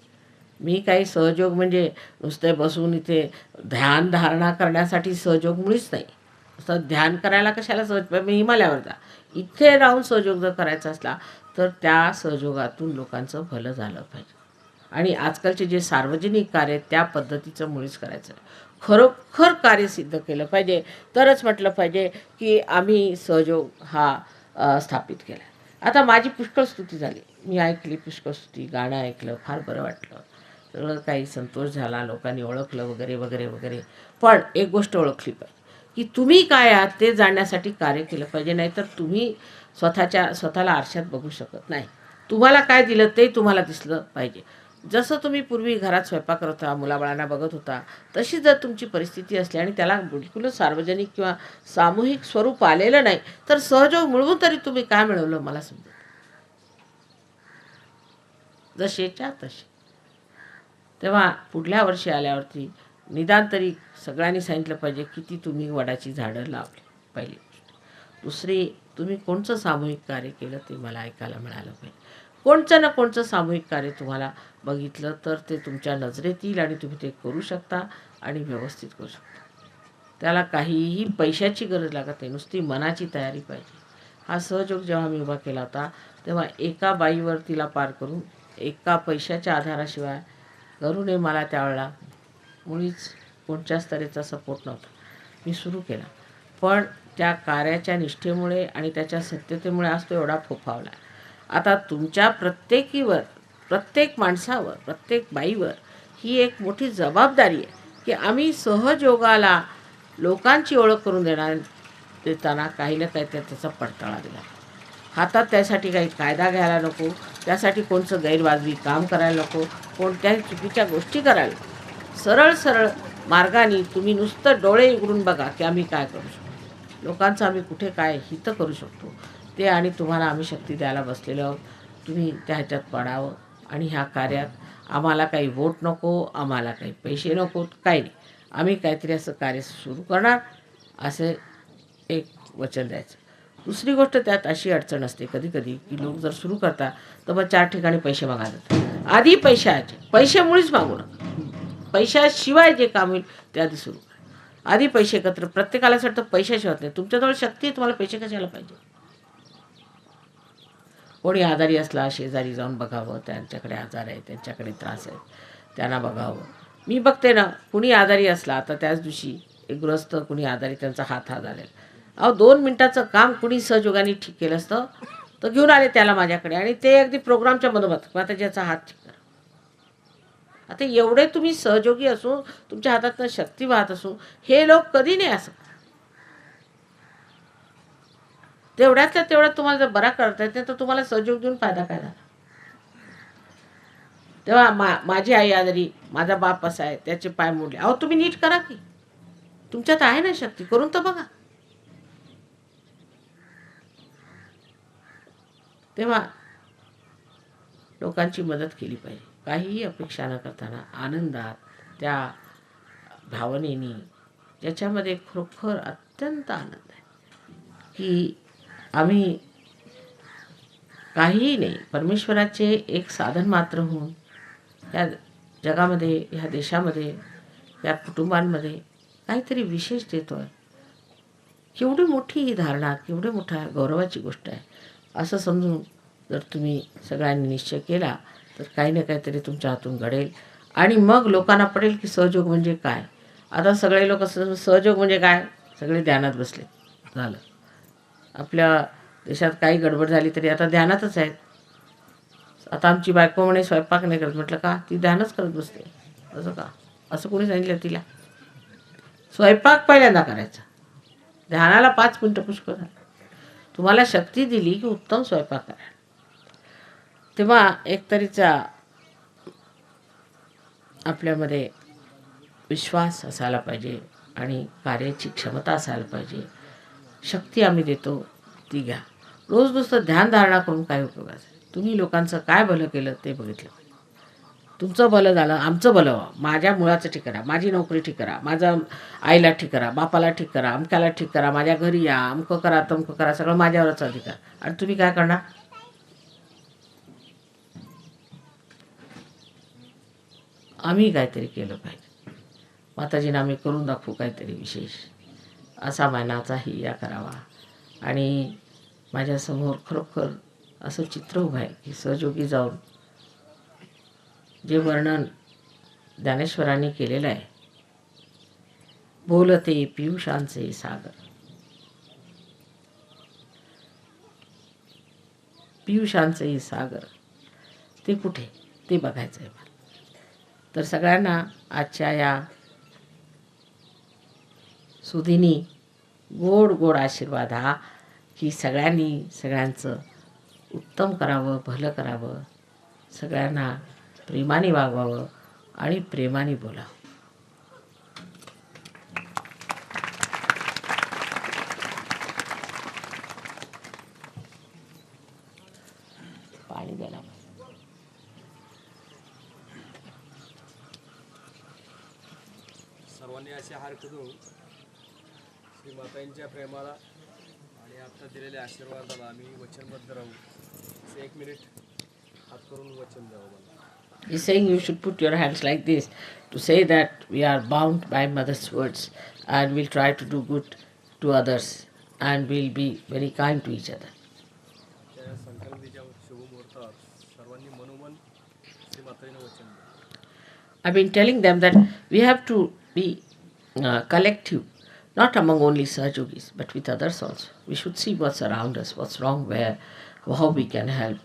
मी काही सहयोग म्हणजे नुसते बसून इथे ध्यान धारणा करण्यासाठी सहयोग मुळीच नाही. असं ध्यान करायला कशाला सहज हिमालयावर जा. इथे राहून सहयोग जर करायचा असला तर त्या सहयोगातून लोकांचं भलं झालं पाहिजे. आणि आजकालचे जे सार्वजनिक कार्य आहेत त्या पद्धतीचं मुळीच करायचं आहे. खरोखर कार्य सिद्ध केलं पाहिजे तरच म्हटलं पाहिजे की आम्ही सहयोग हा स्थापित केला. आता माझी पुष्कळ स्तुती झाली, मी ऐकली पुष्कळ स्तुती, गाणं ऐकलं, फार बरं वाटलं, सगळं काही संतोष झाला, लोकांनी ओळखलं वगैरे वगैरे वगैरे. पण एक गोष्ट ओळखली पाहिजे की तुम्ही काय आहात ते जाणण्यासाठी कार्य केलं पाहिजे. नाहीतर तुम्ही स्वतःला आरशात बघू शकत नाही. तुम्हाला काय दिलं ते तुम्हाला दिसलं पाहिजे. जसं तुम्ही पूर्वी घरात स्वयंपाक करत होता, मुलाबाळांना बघत होता, तशी जर तुमची परिस्थिती असली आणि त्याला बिलकुलच सार्वजनिक किंवा सामूहिक स्वरूप आलेलं नाही तर सहयोग मिळवून तरी तुम्ही काय मिळवलं मला समजत. जसेच्या तसे. तेव्हा पुढल्या वर्षी आल्यावरती निदान तरी सगळ्यांनी सांगितलं पाहिजे किती तुम्ही वडाची झाडं लावली, पहिली गोष्ट. दुसरी, तुम्ही कोणचं सामूहिक कार्य केलं ते मला ऐकायला मिळालं पाहिजे. कोणचं ना कोणचं सामूहिक कार्य तुम्हाला बघितलं तर ते तुमच्या नजरेत येईल आणि तुम्ही ते करू शकता आणि व्यवस्थित करू शकता. त्याला काहीही पैशाची गरज लागत नाही, नुसती मनाची तयारी पाहिजे. हा सहयोग जेव्हा मी उभा केला होता तेव्हा एका बाईवर तिला पार करून एका पैशाच्या आधाराशिवाय करूनही मला त्यावेळेला मुळीच कोणत्याच तऱ्हेचा सपोर्ट नव्हता. मी सुरू केला, पण त्या कार्याच्या निष्ठेमुळे आणि त्याच्या सत्यतेमुळे आज तो एवढा फोफावला. आता तुमच्या प्रत्येकीवर, प्रत्येक माणसावर, प्रत्येक बाईवर ही एक मोठी जबाबदारी आहे की आम्ही सहयोगाला लोकांची ओळख करून देताना काही ना काही त्याचा पडताळा दिला. हातात त्यासाठी काही कायदा घ्यायला नको, त्यासाठी कोणचं गैरवाजवी काम करायला नको, कोणत्याही चुकीच्या गोष्टी करायला नको. सरळ सरळ मार्गाने तुम्ही नुसतं डोळे उघडून बघा की आम्ही काय करू शकतो, लोकांचं आम्ही कुठे काय हित करू शकतो ते, आणि तुम्हाला आम्ही शक्ती द्यायला बसलेलो आहोत. तुम्ही त्या ह्याच्यात पडावं आणि ह्या कार्यात आम्हाला काही वोट नको, आम्हाला काही पैसे नको, काही नाही, आम्ही काहीतरी असं कार्य सुरू करणार, असे एक वचन द्यायचं. दुसरी गोष्ट, त्यात अशी अडचण असते कधी कधी की लोक जर सुरू करतात तर मग 4 ठिकाणी पैसे मागायला. आधी पैसे मुळीच मागू नका. पैशाशिवाय जे काम होईल ते आधी सुरू करा. आधी पैसे एकत्र, प्रत्येकाला असं वाटतं पैशाशिवाय होत नाही. तुमच्याजवळ शक्ती आहे, तुम्हाला पैसे कशाला पाहिजे. कोणी आजारी असला शेजारी जाऊन बघावं, त्यांच्याकडे आजार आहे, त्यांच्याकडे त्रास आहे, त्यांना बघावं. मी बघते ना, कुणी आजारी असला, आता त्याच दिवशी एक गृहस्थ कुणी आजारी, त्यांचा हात झालेला. अहो 2 मिनिटाचं काम कुणी सहयोगाने ठीक केलं असतं तर घेऊन आले त्याला माझ्याकडे, आणि ते अगदी प्रोग्रामच्या मधोमध आता ज्याचा हात ठीक करा. आता एवढे तुम्ही सहयोगी असू, तुमच्या हातातनं शक्ती वाहत असू, हे लोक कधी नाही असं. तेवढ्यातल्या तेवढ्यात तुम्हाला जर बरा करता येते तर तुम्हाला सहयोग देऊन फायदा काय झाला. तेव्हा माझी आई आजारी, माझा बाप असा आहे, त्याचे पाय मोडले, अहो तुम्ही नीट करा की, तुमच्यात आहे ना शक्ती, करून तर बघा. तेव्हा लोकांची मदत केली पाहिजे, काहीही अपेक्षा न करताना आनंदात, त्या भावनेनी, ज्याच्यामध्ये खरोखर अत्यंत आनंद आहे की आम्ही काहीही नाही, परमेश्वराचे एक साधन मात्र होऊन ह्या जगामध्ये, ह्या देशामध्ये, या कुटुंबांमध्ये काहीतरी विशेष देतो आहे. केवढी मोठी ही धारणा, केवढी मोठ्या गौरवाची गोष्ट आहे. असं समजून जर तुम्ही सगळ्यांनी निश्चय केला तर काही ना काहीतरी तुमच्या हातून घडेल आणि मग लोकांना पडेल की सहयोग म्हणजे काय. आता सगळे लोक सहयोग म्हणजे काय, सगळे ध्यानात बसले, झालं. आपल्या देशात काही गडबड झाली तरी आता ध्यानातच आहेत. आता आमची बायको म्हणे स्वयंपाक नाही करत, म्हटलं का, ती ध्यानच करत बसते. असं का, असं कोणी सांगितलं तिला. स्वयंपाक पहिल्यांदा करायचा, ध्यानाला 5 मिनटं पुष्कळ झालं. तुम्हाला शक्ती दिली की उत्तम स्वयंपाक करा. तेव्हा एकतरीचा आपल्यामध्ये विश्वास असायला पाहिजे आणि कार्याची क्षमता असायला पाहिजे. शक्ती आम्ही देतो ती घ्या. रोज नुसतं ध्यानधारणा करून काय उपयोगाचं. तुम्ही लोकांचं काय भलं केलं ते बघितलं. तुमचं भलं झालं, आमचं भलं व्हावं, माझ्या मुलाचं ठीक करा, माझी नोकरी ठीक करा, माझा आईला ठीक करा, बापाला ठीक करा, अमक्याला ठीक करा, माझ्या घरी या, अमकं करा तमकं करा, सगळं माझ्यावरच अधिकार. आणि तुम्ही काय करणार. आम्ही काहीतरी केलं पाहिजे. माताजींना आम्ही करून दाखवू काहीतरी विशेष. असा मानाचाही या करावा. आणि माझ्यासमोर खरोखर असं चित्र उभं आहे की सहयोगी जाऊन जे वर्णन ज्ञानेश्वरांनी केलेलं आहे, बोलते पियुषांचे सागर. पियुषांचे सागर ते कुठे, ते बघायचं आहे मला. तर सगळ्यांना आजच्या या सुदिनी गोड गोड आशीर्वाद हा की सगळ्यांनी सगळ्यांचं उत्तम करावं, भलं करावं, सगळ्यांना प्रेमाने वागवावं आणि प्रेमाने बोलावं. पाणी द्यायला सर्वांनी असे हार करून श्री मातांच्या प्रेमाला आणि आता दिलेल्या आशीर्वादाला आम्ही वचनबद्ध राहू. असे 1 मिनिट हात करून वचन द्यावं मला. He's saying you should put your hands like this to say that we are bound by Mother's words and we'll try to do good to others and we'll be very kind to each other. त्या संक्रांतीच्या शुभ मुहूर्तावर सर्वांनी मनोमन श्री मातांना वचन द्या. I've been telling them that we have to be collective, not among only Sahajogis, but with others also. We should see what's around us, what's wrong, where, how we can help.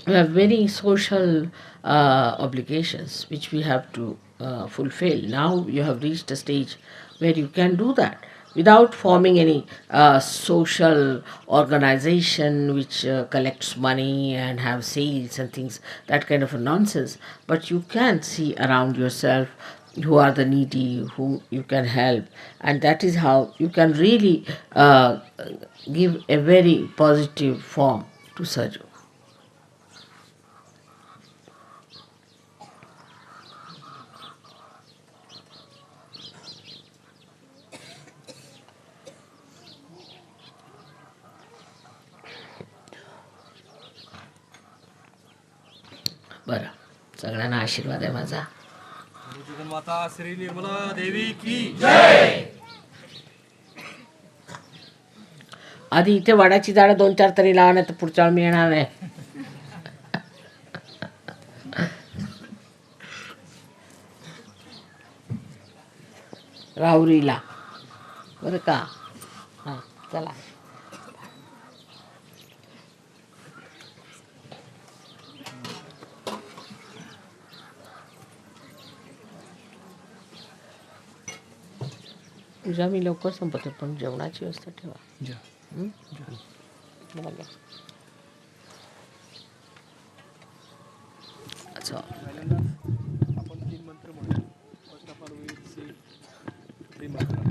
We have many social obligations which we have to fulfill. Now you have reached a stage where you can do that without forming any social organization which collects money and have sales and things, that kind of a nonsense. But you can see around yourself who are the needy, whom you can help, and that is how you can really give a very positive form to Sahaja. बरं, सगळ्यांना आशीर्वाद आहे माझा. जगन्माता श्री निर्मला देवी की. आधी इथे वडाची झाडं 2-4 तरी लावा, नाही तर पुढच्या वेळी मी येणार नाही. राहुरीला बरं का. हां चला. पूजा मी लवकर संपवते, पण जेवणाची व्यवस्था ठेवा. बघा. अच्छा, आपण 3 मंत्र म्हणू. फर्स्ट ऑफ ऑल वी से श्री माता.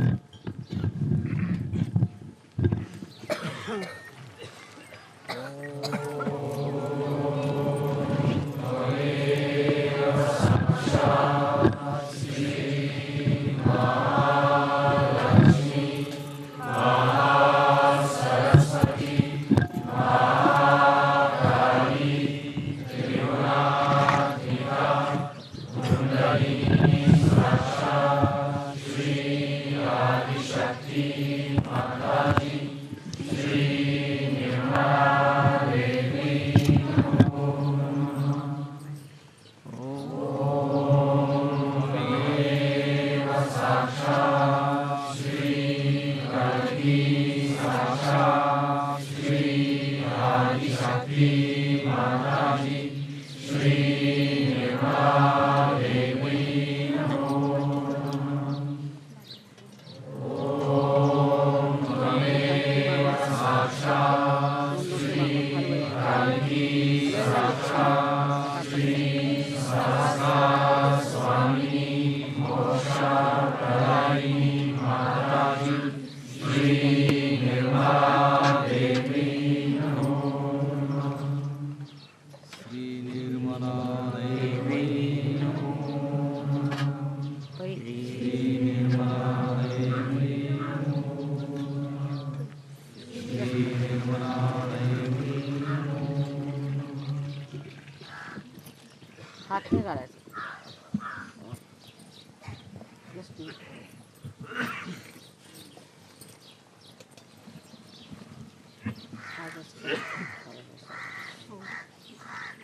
हात नाही घालायचा.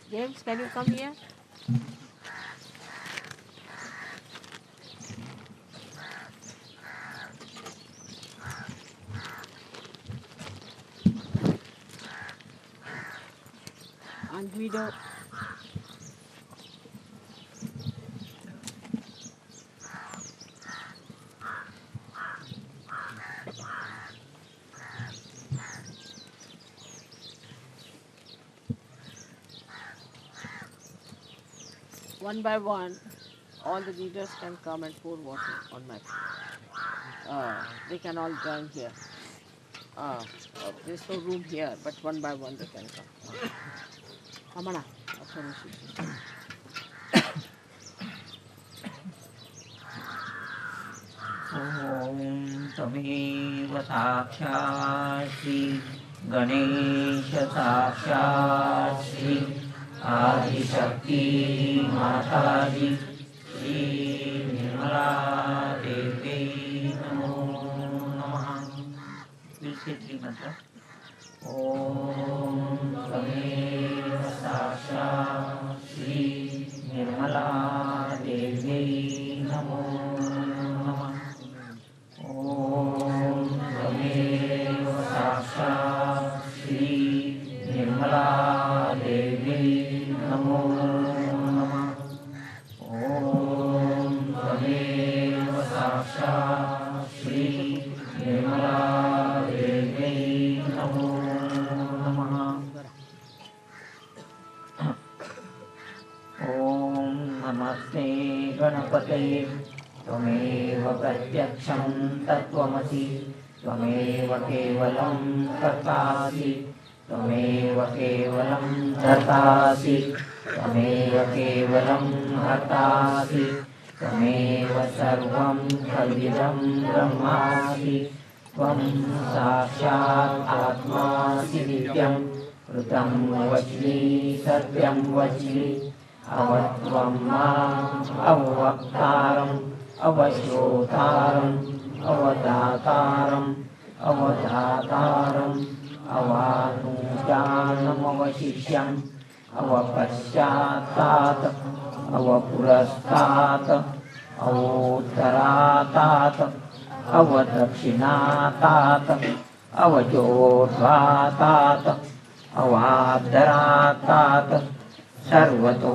James, can you come here? And Guido. One by one, all the leaders can come and pour water on my feet. They can all join here. There's no room here, but one by one they can come. Amana, ॐ तमेव साक्षात् श्री गणेश साक्षात् श्री आदिशक्ति माताजी श्री निर्मला देवी नमो नमः। श्री मंत्र ॐ तमेव साक्षात् श्री निर्मला देवी नमो नमः। ॐ तमेव साक्षात् श्री निर्मला देवी नमो नमः। ॐ तमेव साक्षात् श्री निर्मला देवी नमो नमः। ॐ नमस्ते गणपतये त्वमेव प्रत्यक्षं तत्त्वमसि त्वमेव केवलं कर्तासि त्वमेव केवलं धर्तासि त्वमेव केवलं हर्तासि त्वमेव सर्वं खल्विदं ब्रह्मासि त्वं साक्षात् आत्मासि नित्यं ऋतं वच्मि सत्यं वच्मि अवत्वं माम् अवक्तारम् अवश्रोतारम् अवदातारम् अवधातारम् अवानुजानमवशिष्यम् अवपश्चात्तात् अवपुरस्तात् अवोत्तरातात् अवदक्षिणातात् अवचोर्ध्वातात् अवादरातात् सर्वतो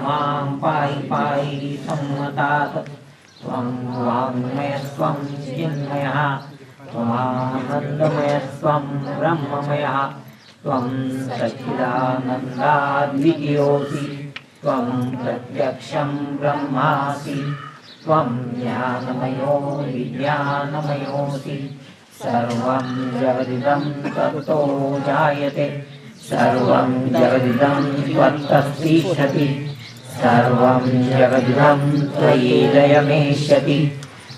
मां पाहि पाहि सम्मतात् त्वं वाङ्मयस्त्वं चिन्मयः त्वमानन्दमयस्त्वं ब्रह्ममयः त्वं सच्चिदानन्दाद्वितीयोऽसि त्वं प्रत्यक्षं ब्रह्मासि त्वं ज्ञानमयो विज्ञानमयोऽसि सर्वं जगदिदं ततो जायते सर्वं जगदिदं त्वत्तस्तिष्ठति सर्वं जगदिदं त्वयि लयमेष्यति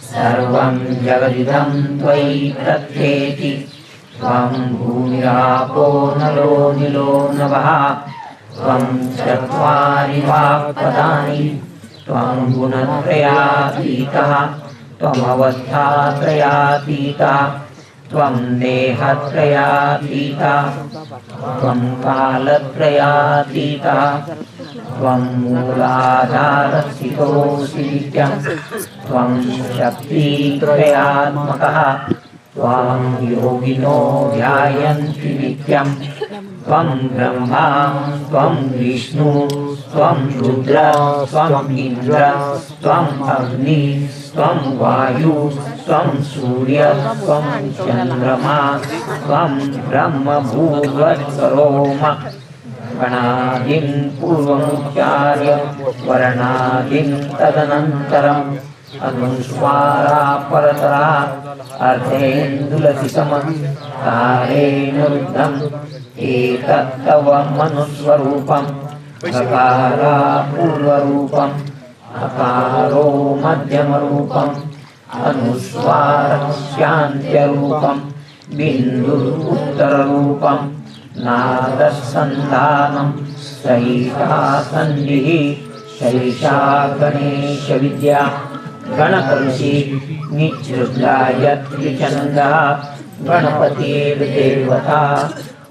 सर्वं जगदिदं त्वयि प्रत्येति त्वं भूमिरापो नलो निलो नभः त्वं चत्वारि वाक्पदानि त्वं गुणत्रयातीतः त्वमवस्थात्रयातीतः त्वं देहत्रयातीतः त्वं कालत्रयातीतः त्वं मूलाधारस्थितोऽसि नित्यं त्वं शक्तित्रयात्मकः त्वां योगिनो ध्यायन्ति नित्यं त्वं ब्रह्मा त्वं विष्णु त्वं रुद्र त्वं इन्द्र त्वम् अग्नि त्वं वायु त्वं सूर्य त्वं चन्द्रमा त्वं ब्रह्म भूर्भुवस्सुरोम गणादिं पूर्वमुच्चार्य वर्णादिं तदनन्तरम् अनुस्वारा परतरा अर्धेन्दुलसितमं तारेण रुद्धम् एतत्तव मनुस्वरूपं सकारा पूर्वरूपम् अकारो मध्यमरूपम् अनुस्वारस्यान्त्यरूपम् बिन्दुरुत्तररूपम् नादसन्धानं सहिता सन्धिः सहिता गणेशविद्या गणकऋषि निच्छृद्धायत्रिचन्दः गणपतिर्देवता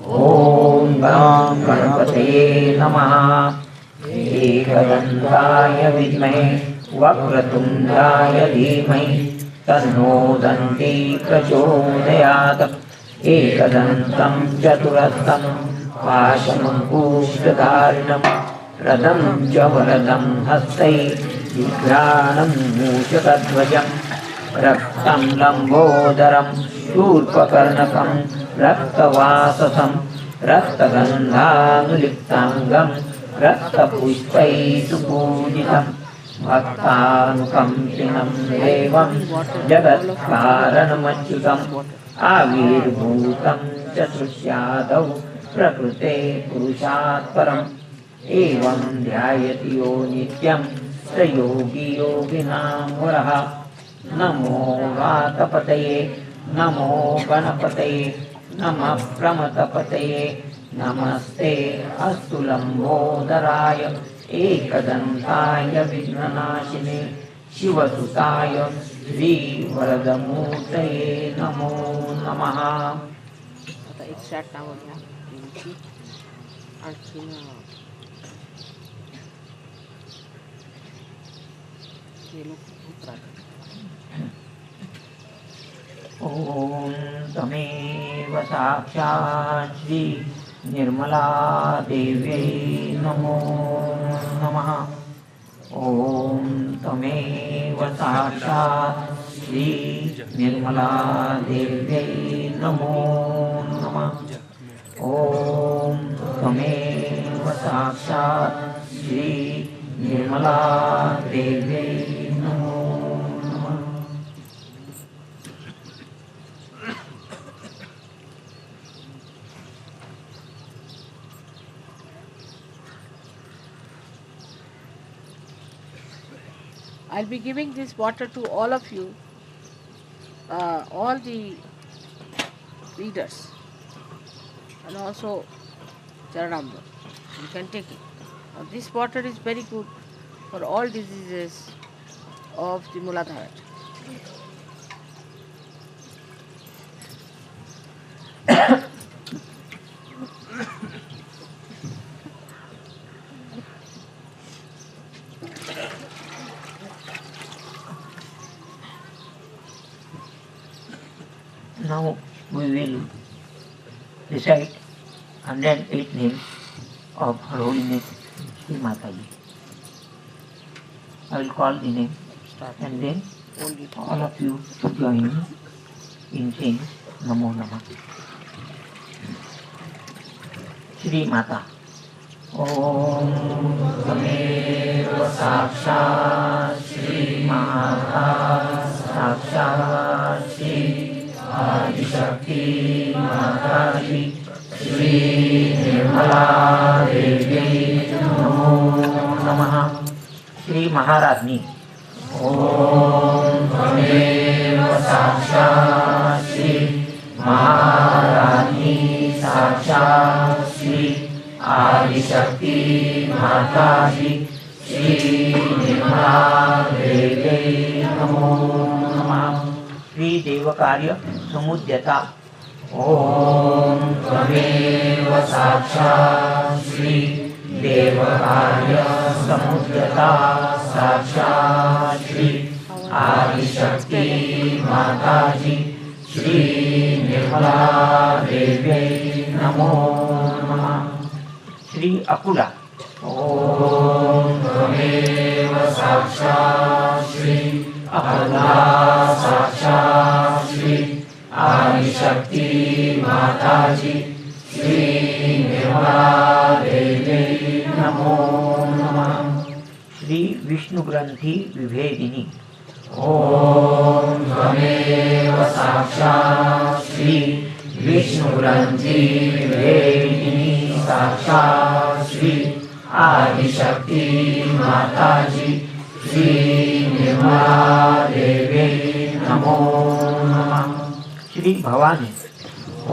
ॐ गं गणपतये नमः। एकदन्ताय विद्महे वक्रतुण्डाय धीमहि तन्नो दन्ती प्रचोदयात्। एकदन्तं चतुरस्तं पाशमङ्कुशधारिणं रथं च वरदं हस्तै विभ्राणं मूषकध्वजं रक्तं लम्बोदरं शूर्पकर्णकं रक्तवाससं रक्तगन्धानुलिप्ताङ्गं रक्तपुष्पैः सुपूजितं भक्तानुकम्पिनं देवं जगत्कारणमच्युतम् आविर्भूतं चतुष्यादौ प्रकृते पुरुषात् परम् एवं ध्यायति यो नित्यं स योगी योगिनां वरः। नमो वातपतये नमो गणपतये नमः प्रमथपतये नमस्ते अस्तु लम्बोदराय एकदन्ताय विघ्ननाशिने शिवसुताय श्रीवरदमूर्तये नमो नमः। आता एक्झॅक्ट नाव घ्या यांची आणखीन हे लोक खूप राहतात. ॐ तमेव साक्षात् श्री निर्मला देव्यै नमो नमः। ॐ तमेव साक्षात् श्री निर्मला देव्यै नमो नमः। ॐ तमेव साक्षात् श्री निर्मला देव्यै नमो नमः। I'll be giving this water to all of you, all the readers, and also Charanamba. You can take it. Now, this water is very good for all diseases of the Muladhara. Now we will recite 108 names of Her Holiness Shri Mataji. I will call the name and then all of you to join me in saying Namo Namah. Shri Mata. Om Tameva Sakshat Shri Mata Sakshat Shri Adishakti माताजी श्री निर्मला देवी नमो नमः। श्री महाराज्ञी। ओम त्वमेव साक्षात् श्री महाराज्ञी साक्षात् श्री आदिशक्ति माताजी श्री निर्मला देवी नमो नमः। श्री देवकार्य समुद्यता। ओम त्वमेव साक्षात् श्री देवकार्य समुद्यता साक्षात् श्री आदिशक्ति माताजी श्री निर्मला देवी नमो नमः। श्री अकुला। ओम त्वमेव साक्षात् श्री अकुला साक्षात् श्री आदिशक्ति माताजी श्री निर्मला देवी नमो नमः। श्री विष्णु ग्रंथि विभेदिनी। ओम त्वमेव साक्षात् श्री विष्णु ग्रंथि विभेदिनी साक्षात् श्री आदिशक्ति माताजी श्री निर्मला देवी नमो नमः। श्री भवानी।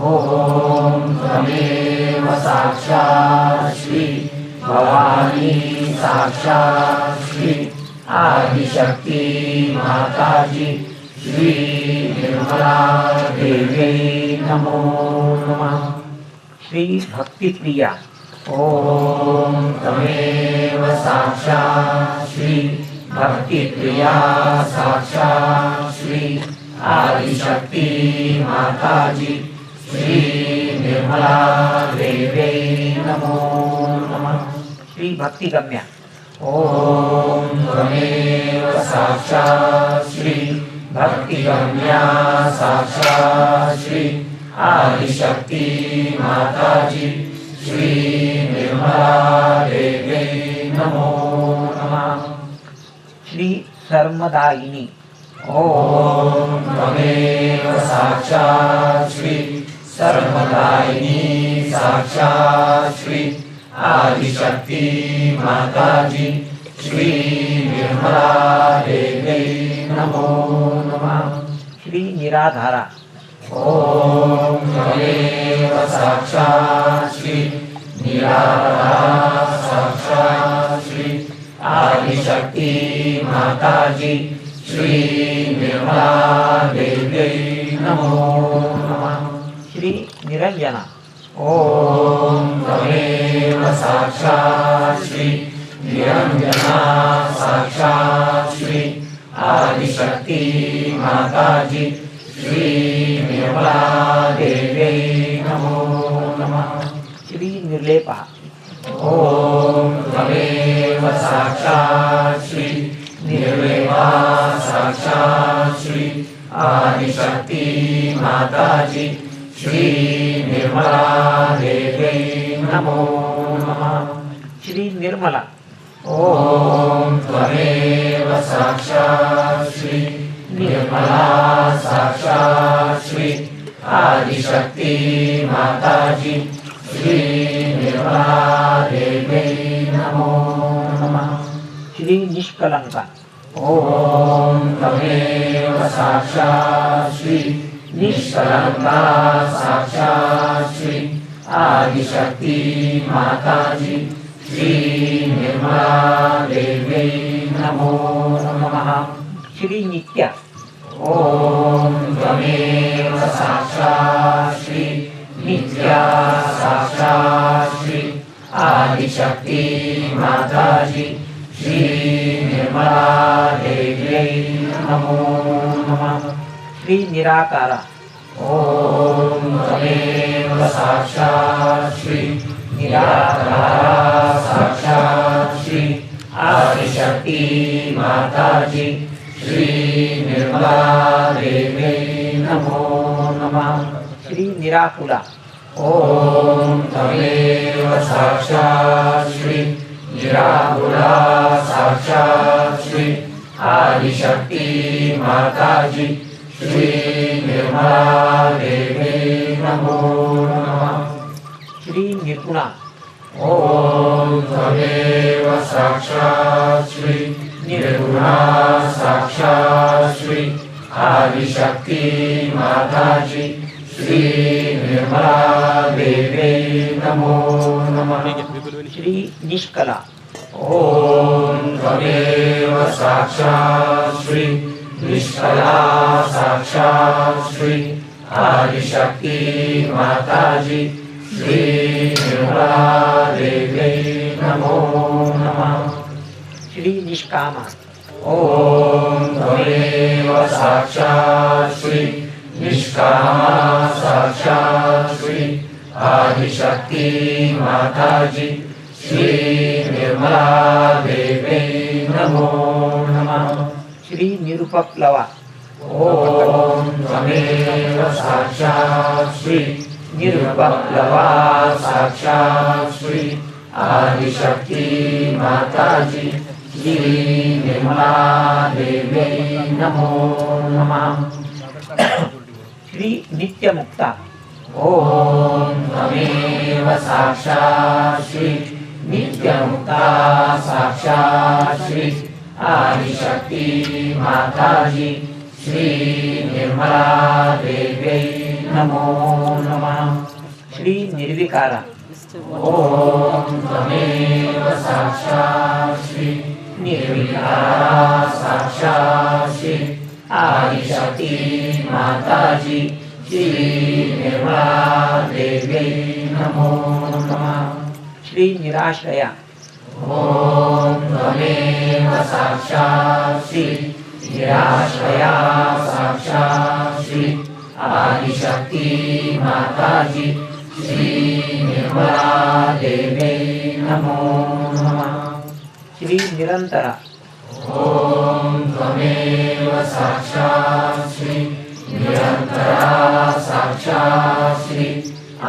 ओम त्वमेव साक्षात् श्री भवानी साक्षात् श्री आदिशक्ति माताजी श्री निर्मला देवी नमो नमः। श्री भक्तिप्रिया ओम तमेव साक्षात् श्री भक्तिप्रिया साक्षात् श्री आदिशक्ति माताजी श्री निर्मला देवे नमो नमः। श्री भक्तिगम्या ओम त्वमेव साक्षात् श्री भक्तिगम्या साक्षात् श्री आदिशक्ति माताजी श्री निर्मला देवे नमो नमः। श्री सर्वदायिनी ओम त्वमेव साक्षात् श्री सर्वदायिनी साक्षात् श्री आदिशक्ति माताजी श्री निर्मला देवे नमो नमः। श्री निराधारा ओम त्वमेव साक्षात् श्री निराधारा साक्षात् श्री आदिशक्ति माताजी श्री निर्मला देवे नमो नमः। श्री निरंजना ओम त्वमेव साक्षात् श्री निरंजना साक्षात् श्री आदिशक्ति माताजी श्री निर्मला देवे नमो नमः। श्री निर्लेपा ओम त्वमेव साक्षात् श्री निर्लेपा साक्षात् श्री आदिशक्ति माताजी श्री निर्मला देवे नमो नमः। श्री निर्मला ओम त्वमेव साक्षात् श्री निर्मला साक्षात् श्री आदिशक्ति माताजी श्री निर्मला देवे नमो नमः। श्री निष्कलंका ओम त्वमेव साक्षात् श्री निष्कलंका साक्षात् श्री आदिशक्ति माताजी श्री निर्मला देवे नमो नमः। श्री नित्या ओम त्वमेव साक्षात् श्री नित्या साक्षात् श्री आदिशक्ति माताजी श्री निर्मला देवे नमो नमः। श्री निराकारा ओम त्वमेव साक्षात् श्री निराकारा साक्षात् श्री आदिशक्ति माताजी श्री निर्मला देवे नमो नमः। श्री निराकुला ओम त्वमेव साक्षात् श्री निराकुला साक्षात् श्री आदिशक्ति माताजी श्री निर्मला देवे नमो नमः। श्री निर्गुणा ओम त्वमेव साक्षात् श्री निर्गुणा साक्षात् श्री आदिशक्ति माताजी श्री निर्मला देवे नमो नमः। श्री निष्कला ओम त्वमेव साक्षात् श्री निष्कला साक्षात् श्री आदिशक्ति माताजी श्री निर्मला देवे नमो नमः। श्री निष्कामा ओम त्वमेव साक्षात् श्री निष्कामा साक्षात् श्री आदिशक्ति माताजी श्री निर्मला देवे नमो नमः। श्री निरुपप्लवा ओम त्वमेव साक्षात् श्री निरुपप्लवा साक्षात् श्री आदिशक्ति माताजी श्री निर्मला देवे नमो नमः। श्री नित्यमुक्ता ओम त्वमेव साक्षात् श्री नित्यमुक्ता साक्षात् श्री आदिशक्ति माताजी श्री निर्मला देवे नमो नमः। श्री निर्विकारा ओम त्वमेव साक्षात् श्री निर्विकारा साक्षात् श्री आदिशक्ति माताजी श्री निर्मला देवे नमो श्री निराश्रया ॐ त्वमेव साक्षात् श्री निराश्रया साक्षात् श्री आदिशक्ति माताजी श्री निर्मला देवी नमो नमः। श्री निरंतरा ॐ त्वमेव साक्षात् श्री निरंतरा साक्षात् श्री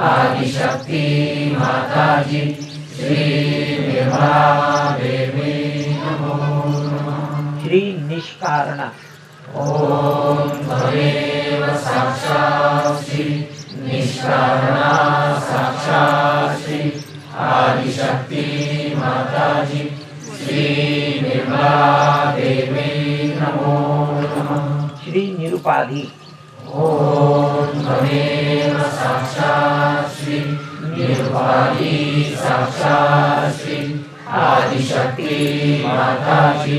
आदिशक्ति माताजी श्री निर्मला देवी नमो नमः। श्री निष्कारणा ॐ त्वमेव साक्षात् श्री निष्कारणा साक्षात् श्री आदिशक्ति माताजी श्री निर्मला देवी नमो नमः। श्री निरुपाधि ॐ त्वमेव साक्षात् श्री निरुपाधि साक्षात् श्री आदिशक्ति माताजी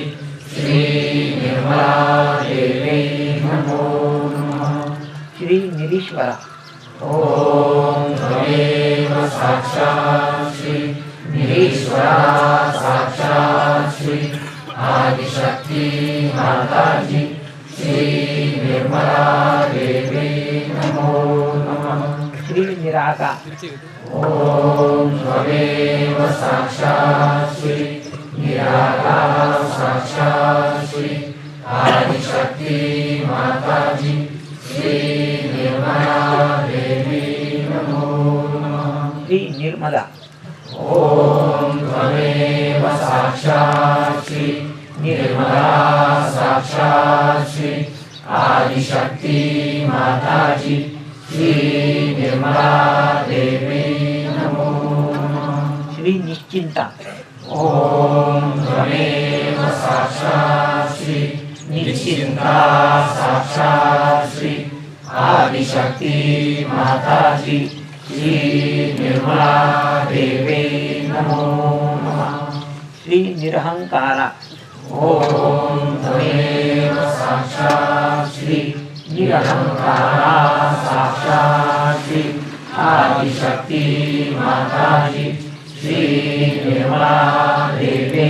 श्री निर्मला देवी नमो नमः। श्री निरीश्वरा ॐ त्वमेव साक्षात् श्री निरीश्वरा साक्षात् श्री आदिशक्ति माताजी श्री निर्मला देवी नमो नमः। श्री निराका ॐ त्वमेव साक्षात् श्री निराकार साक्षात् श्री आदिशक्ति माताजी श्री निर्मला देवी नमो नमः। श्री निर्मला ॐ त्वमेव साक्षात् श्री निर्मला साक्षात् श्री आदिशक्ति माताजी श्री निर्मला देवी नमो नमः। श्री निश्चिंता ॐ त्वमेव साक्षात् श्री निश्चिंता साक्षात् श्री आदिशक्ति माताजी श्री निर्मला देवी नमो नमः। श्री निरहंकारा ॐ त्वमेव साक्षात् श्री निरहंकारा साक्षात् श्री आदिशक्ति माताजी श्री निर्मला देवी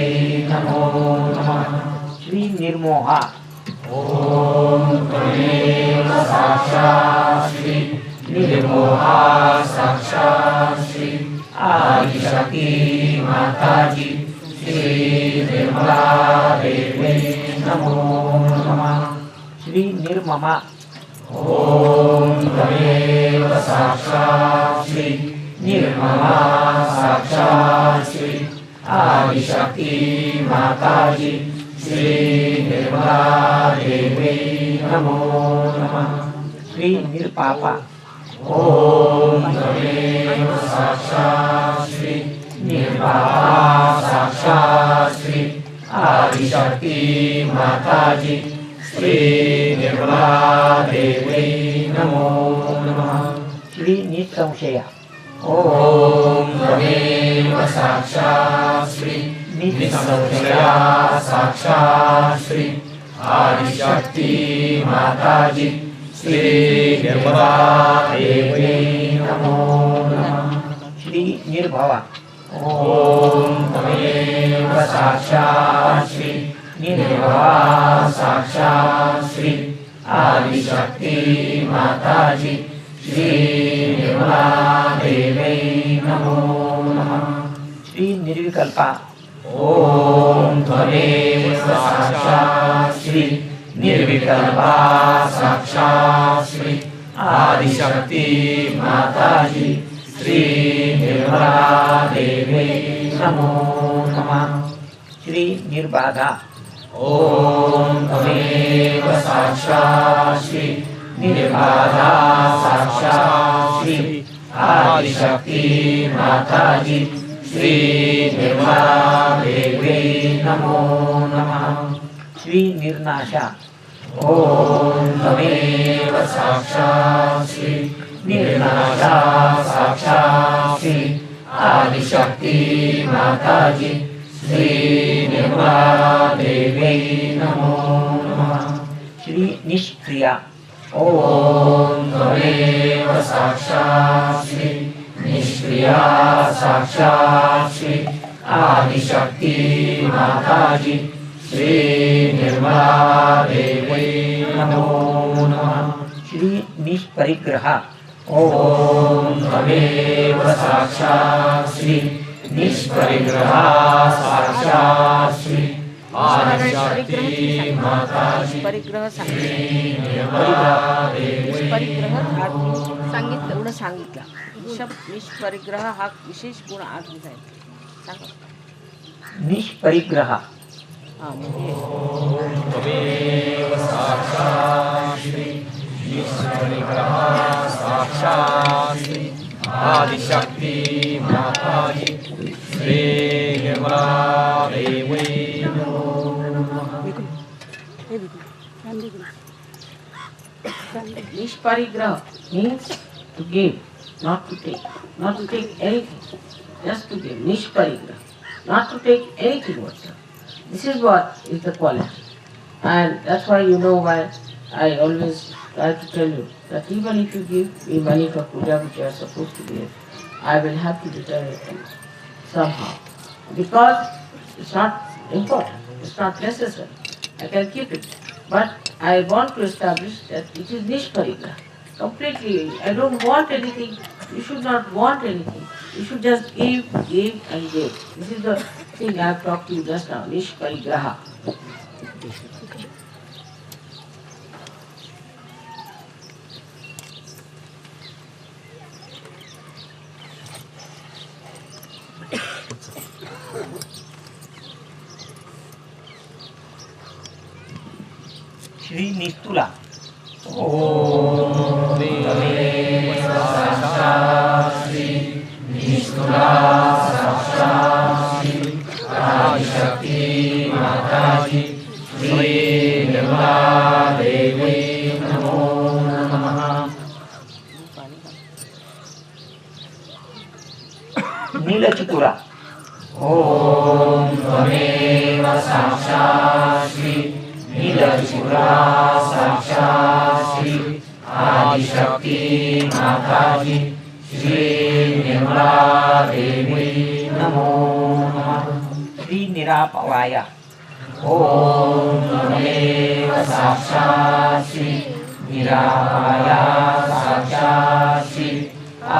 नमो नमः। श्री निर्मोहा ॐ त्वमेव साक्षात् श्री निर्मोहा साक्षात् श्री आदिशक्ति माताजी श्री निर्मला देवी नमो नमः। श्री निर्ममा ॐ त्वमेव साक्षात् श्री निर्ममा साक्षात् श्री आदिशक्ति माताजी श्री निर्मला देवी नमो नमः। श्री निर्पापा ॐ त्वमेव साक्षात् श्री निर्मला साक्षात् श्री आदिशक्ति माताजी श्री निर्मला देवी नमो नमः। श्री निसंशया ॐ त्वमेव साक्षात् श्री निसंशया साक्षात् श्री आदिशक्ति माताजी श्री निर्मला देवी नमो नमः। श्री निर्भवा ॐ त्वमेव साक्षात् श्री निर्भवा साक्षात् श्री आदिशक्ति माताजी श्री निर्मला देवी नमो नमः। श्री निर्विकल्पा ॐ त्वमेव साक्षात् श्री निर्विकल्पा साक्षात् श्री आदिशक्ति माताजी श्री निर्मला देवी नमो नमः। श्री निर्बाधा ॐ त्वमेव साक्षात् श्री निर्बाधा साक्षात् श्री आदिशक्ति माताजी श्री निर्मला देवी नमो नमः। श्री निर्नाशा ॐ त्वमेव साक्षात् श्री निर्नाशा साक्षात् श्री आदिशक्ति माताजी श्री निर्मला देवी नमो नमः। श्री निष्क्रिया ॐ त्वमेव साक्षात् श्री निष्क्रिया साक्षात श्री आदिशक्ति माताजी श्री निर्मला देवी नमो नमः। श्री निष्परिग्रह ओम तमेव साक्षात श्री निष्परिग्रह साक्षात श्री आदिशक्ति माताजी परिग्रह सांगितलं एवढं सांगितलं. निष्परिग्रह हा विशेष गुण आज आहे. सांगा निष्परिग्रह हा म्हणजे तमेव साक्षात् श्री निष्परिग्रह साक्षात् श्री आदिशक्ति माताजी श्री निर्मला देवी नमो नमः। Nishparigraha means to give, not to take. Not to take anything, just to give. Nishparigraha. Not to take anything whatsoever. This is what is the quality. And that's why you know why I always try to tell you that even if you give me money for puja which you are supposed to give, I will have to return it somehow. Because it's not important, it's not necessary. I can keep it. But I want to establish that it is nishparigraha. Completely, I don't want anything. You should not want anything. You should just give and give. This is the thing I have talked to you just now, nishparigraha. Shri निस्तुला ओम तमेव साक्षात् श्री निस्तुला साक्षात् श्री आदिशक्ति माताजी श्री निर्मला देवी नमो नमः। नीलचतुरा ओम तमेव साक्षात् श्री नीलचतुरा साक्षात् श्री आदिशक्ति माताजी श्री निर्मला देवी नमो नमः। श्री निरापवाया ओम तमेव साक्षात् श्री निरापवाया साक्षात् श्री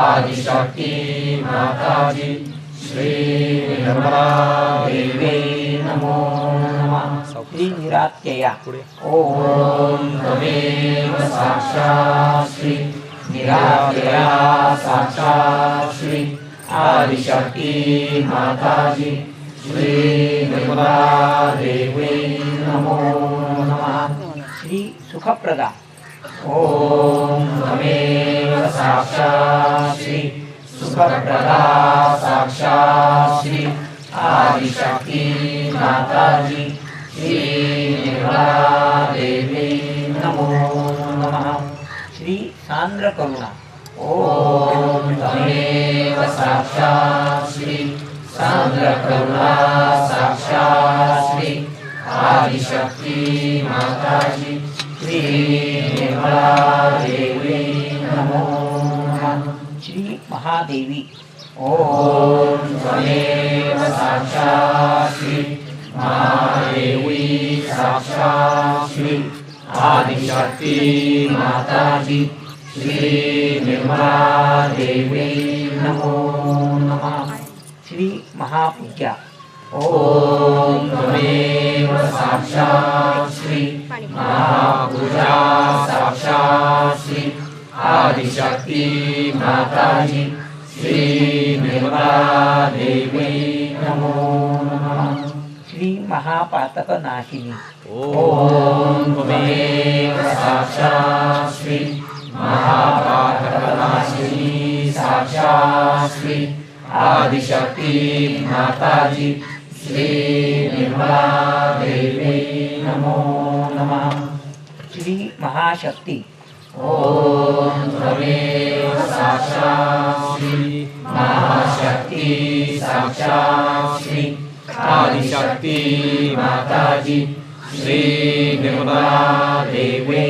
आदिशक्ति माताजी श्री निर्मला देवी नमो नमः। श्री निरात्यया ओम तमेव साक्षात् श्री निरात्यया साक्षात् श्री आदिशक्ति माताजी श्री निर्मला देवी नमो नमः। श्री सुखप्रदा ओम तमेव साक्षात् श्री सुखप्रदा साक्षात् श्री आदिशक्ति माताजी श्री निर्मला देवी नमो नमः। श्री सांद्र करुणा ओम तमेव साक्षात् श्री सांद्र करुणा साक्षात् श्री आदिशक्ति माताजी श्री निर्मला देवी नमो नमः। श्री महादेवी ओम तमेव साक्षात् श्री महादेवी साक्षात् श्री आदिशक्ति माताजी श्री निर्मला देवी नमो नमः। श्री महापूज्या ओम तमेव साक्षात् श्री महापूजा साक्षात् श्री आदिशक्ति माताजी श्री निर्मला देवी नमो नमः। श्री महापातक नाशिनी ओम तमेव साक्षात् श्री महापातकनाशिनी साक्षात् श्री आदिशक्ति माताजी श्री निर्मला देवी नमो नमः। श्री महाशक्ति ओम तमेव साक्षात् श्री महाशक्ति साक्षात् श्री आदिशक्ति माताजी श्री निर्मला देवी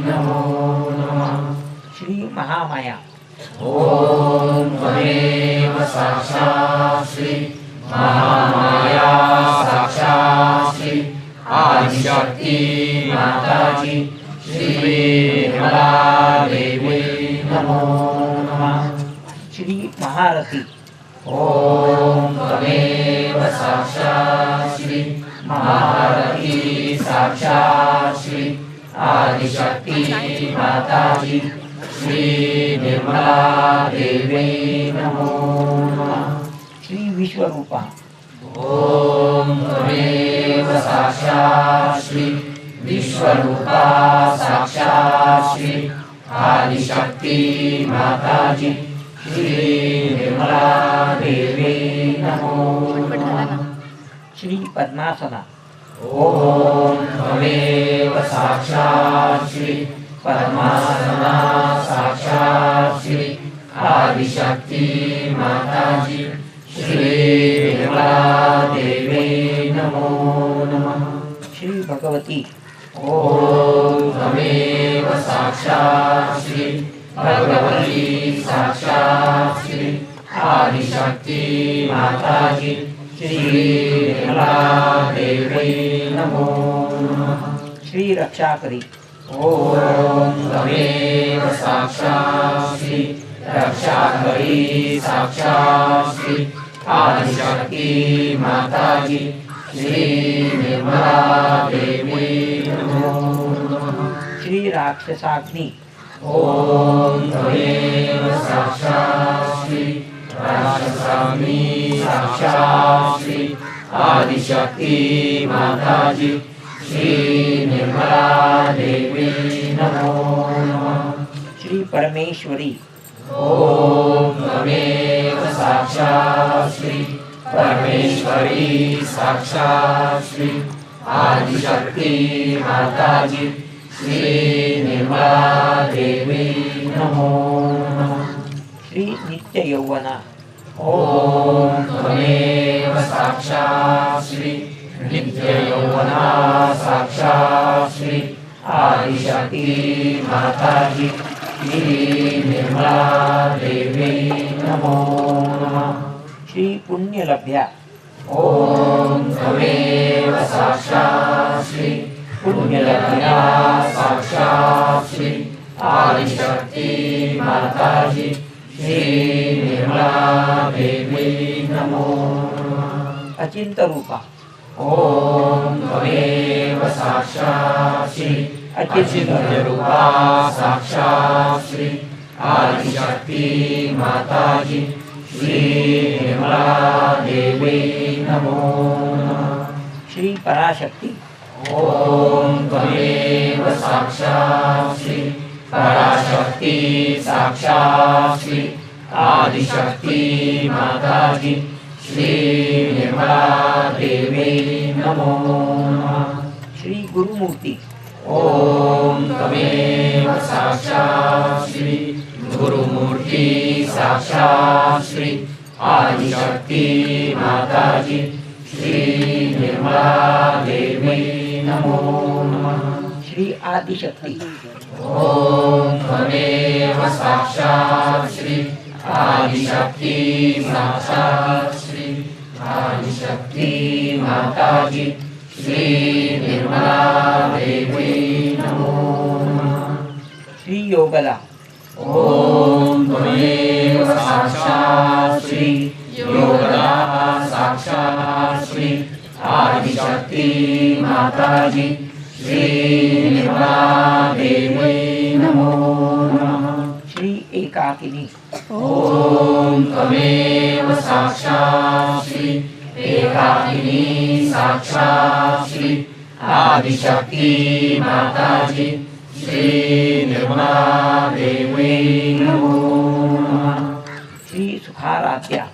नमो नमः। श्री महामाया ओम त्वमेव साक्षात् श्री महामाया साक्षात् श्री आदिशक्ति माताजी श्री निर्मला देवी नमो नमः। श्री महारती। ओम त्वमेव साक्षात् श्री महारती साक्षात् श्री आदिशक्ति माताजी श्री निर्मला देवी नमो नमः। श्री विश्वरूपा। ओम त्वमेव साक्षात् श्री विश्वरूपा साक्षात् श्री आदिशक्ति माताजी श्री निर्मला देवी नमो नमः। श्री पद्मासना। ओम त्वमेव साक्षात् श्री पद्मासना साक्षात् श्री आदिशक्ति माताजी श्री निर्मला देवी नमो नमः। श्री भगवती। ओम त्वमेव साक्षात् श्री भगवती साक्षात् श्री आदिशक्ति माताजी श्री निर्मला देवी नमो नमः। श्री रक्षाकरी। ओम त्वमेव साक्षात् श्री रक्षाकरी साक्षात् श्री आदिशक्ति माताजी श्री निर्मला देवी नमो नमः। श्री राक्षसाग्नि। ओम त्वमेव साक्षात् श्री राक्षसाग्नि साक्षात् श्री आदिशक्ति माताजी श्री निर्मला देवी नमो नमः। श्री परमेश्वरी। ओम त्वमेव साक्षात् श्री परमेश्वरी साक्षात् श्री आदिशक्ति माताजी श्री निर्मला देवी नमो नमः। श्री नित्य यौवना। ओम त्वमेव साक्षात् श्री नित्य यौवना साक्षात् श्री आदिशक्ति माताजी श्री निर्मला देवी नमो नमः। श्री पुण्यलभ्या। ओम त्वमेव साक्षात् श्री पुण्यलभ्या साक्षात् श्री आदिशक्ति माताजी श्री निर्मला देवी नमो नमः। अचिंत रूपा। ओम त्वमेव साक्षात् श्री अचिंत रूपा साक्षात् श्री आदिशक्ति माताजी श्री निर्मला देवी नमो नमः। श्री पराशक्ति। ओम त्वमेव साक्षात् श्री पराशक्ति साक्षात् श्री आदिशक्ति माताजी श्री निर्मला देवी नमो नमः। श्री गुरुमूर्ति। ओम त्वमेव साक्षात् श्री गुरुमूर्ति साक्षात् श्री आदिशक्ति माताजी श्री निर्मला देवी नमो नमः। श्री आदिशक्ति। ओम त्वमेव साक्षात् श्री आदिशक्ति साक्षात् श्री आदिशक्ति माताजी श्री निर्मला देवी नमो नमः। श्री योगदा। ओम त्वमेव साक्षात् श्री योगदा साक्षात् श्री आदिशक्ति माताजी श्री निर्मला देवी नमो नमः। श्री एकाकिनी। ओम त्वमेव साक्षात् श्री एकाकिनी साक्षात् श्री आदिशक्ति माताजी श्री निर्मला देवी नमो नमः। श्री सुखाराध्या।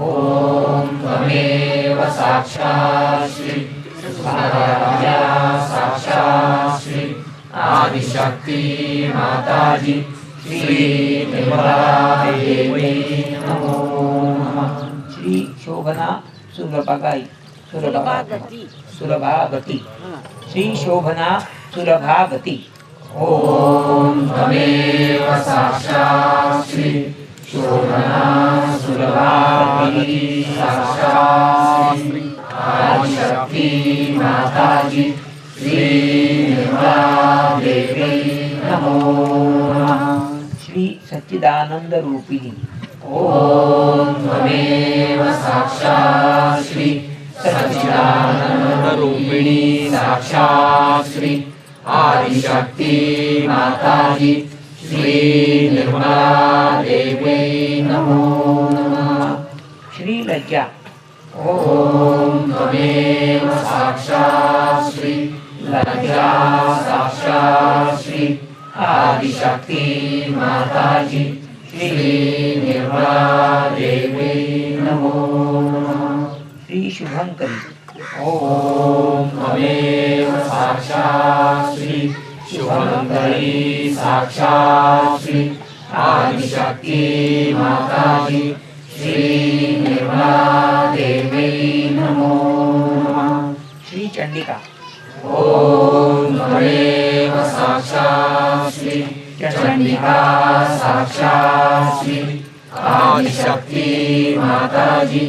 ओम त्वमेव साक्षात् श्री सुखाराध्या साक्षात् श्री आदिशक्ति माताजी श्री निर्मला देवी नमो नमः। श्री शोभना सुलभागाई सुलभागति श्री शोभना सुलभागति। ओम त्वमेव साक्षात् श्री शोभना सुलभावती साक्षात् श्री आदिशक्ति माताजी श्री निर्मला देवी नमो नमः। श्री सच्चिदानंद रूपिणी ओम त्वमेव साक्षात् श्री सच्चिदानंद रूपिणी साक्षात् श्री आदिशक्ति माताजी श्री निर्मला देवी नमो नमः। श्री लज्जा ओम त्वमेव साक्षात् श्री लज्जा साक्षात् श्री आदिशक्ति माताजी श्री निर्मला देवी नमो नमः। श्री शुभंकरी ओम त्वमेव साक्षात् श्री शुभंकरी साक्षात् श्री आदिशक्ति माताजी श्री निर्मला देवी नमो नमः। श्री चंडिका ओम त्वमेव साक्षात् श्री चंडिका साक्षात् श्री आदिशक्ति माताजी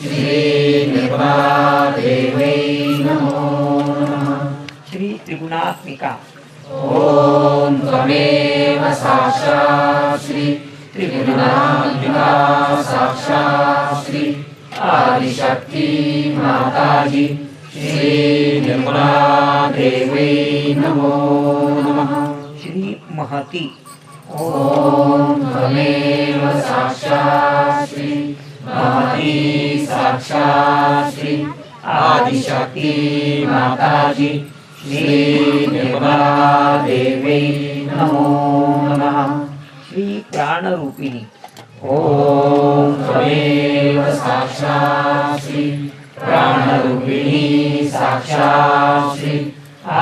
श्री निर्मला देवी नमो नमः। श्री त्रिगुणात्मिका ओम त्वमेव साक्षात् श्री त्रिगुणात्मिका साक्षात् श्री आदिशक्ति माताजी श्री निर्मला देवी नमो नमः। श्री महती ओम त्वमेव साक्षात् श्री महती साक्षात् श्री आदिशक्ति माताजी श्री निर्मला देवी नमो नमः। श्री प्राणरूपिणी ओम त्वमेव साक्षात् श्री प्राणरूपिणी साक्षात् श्री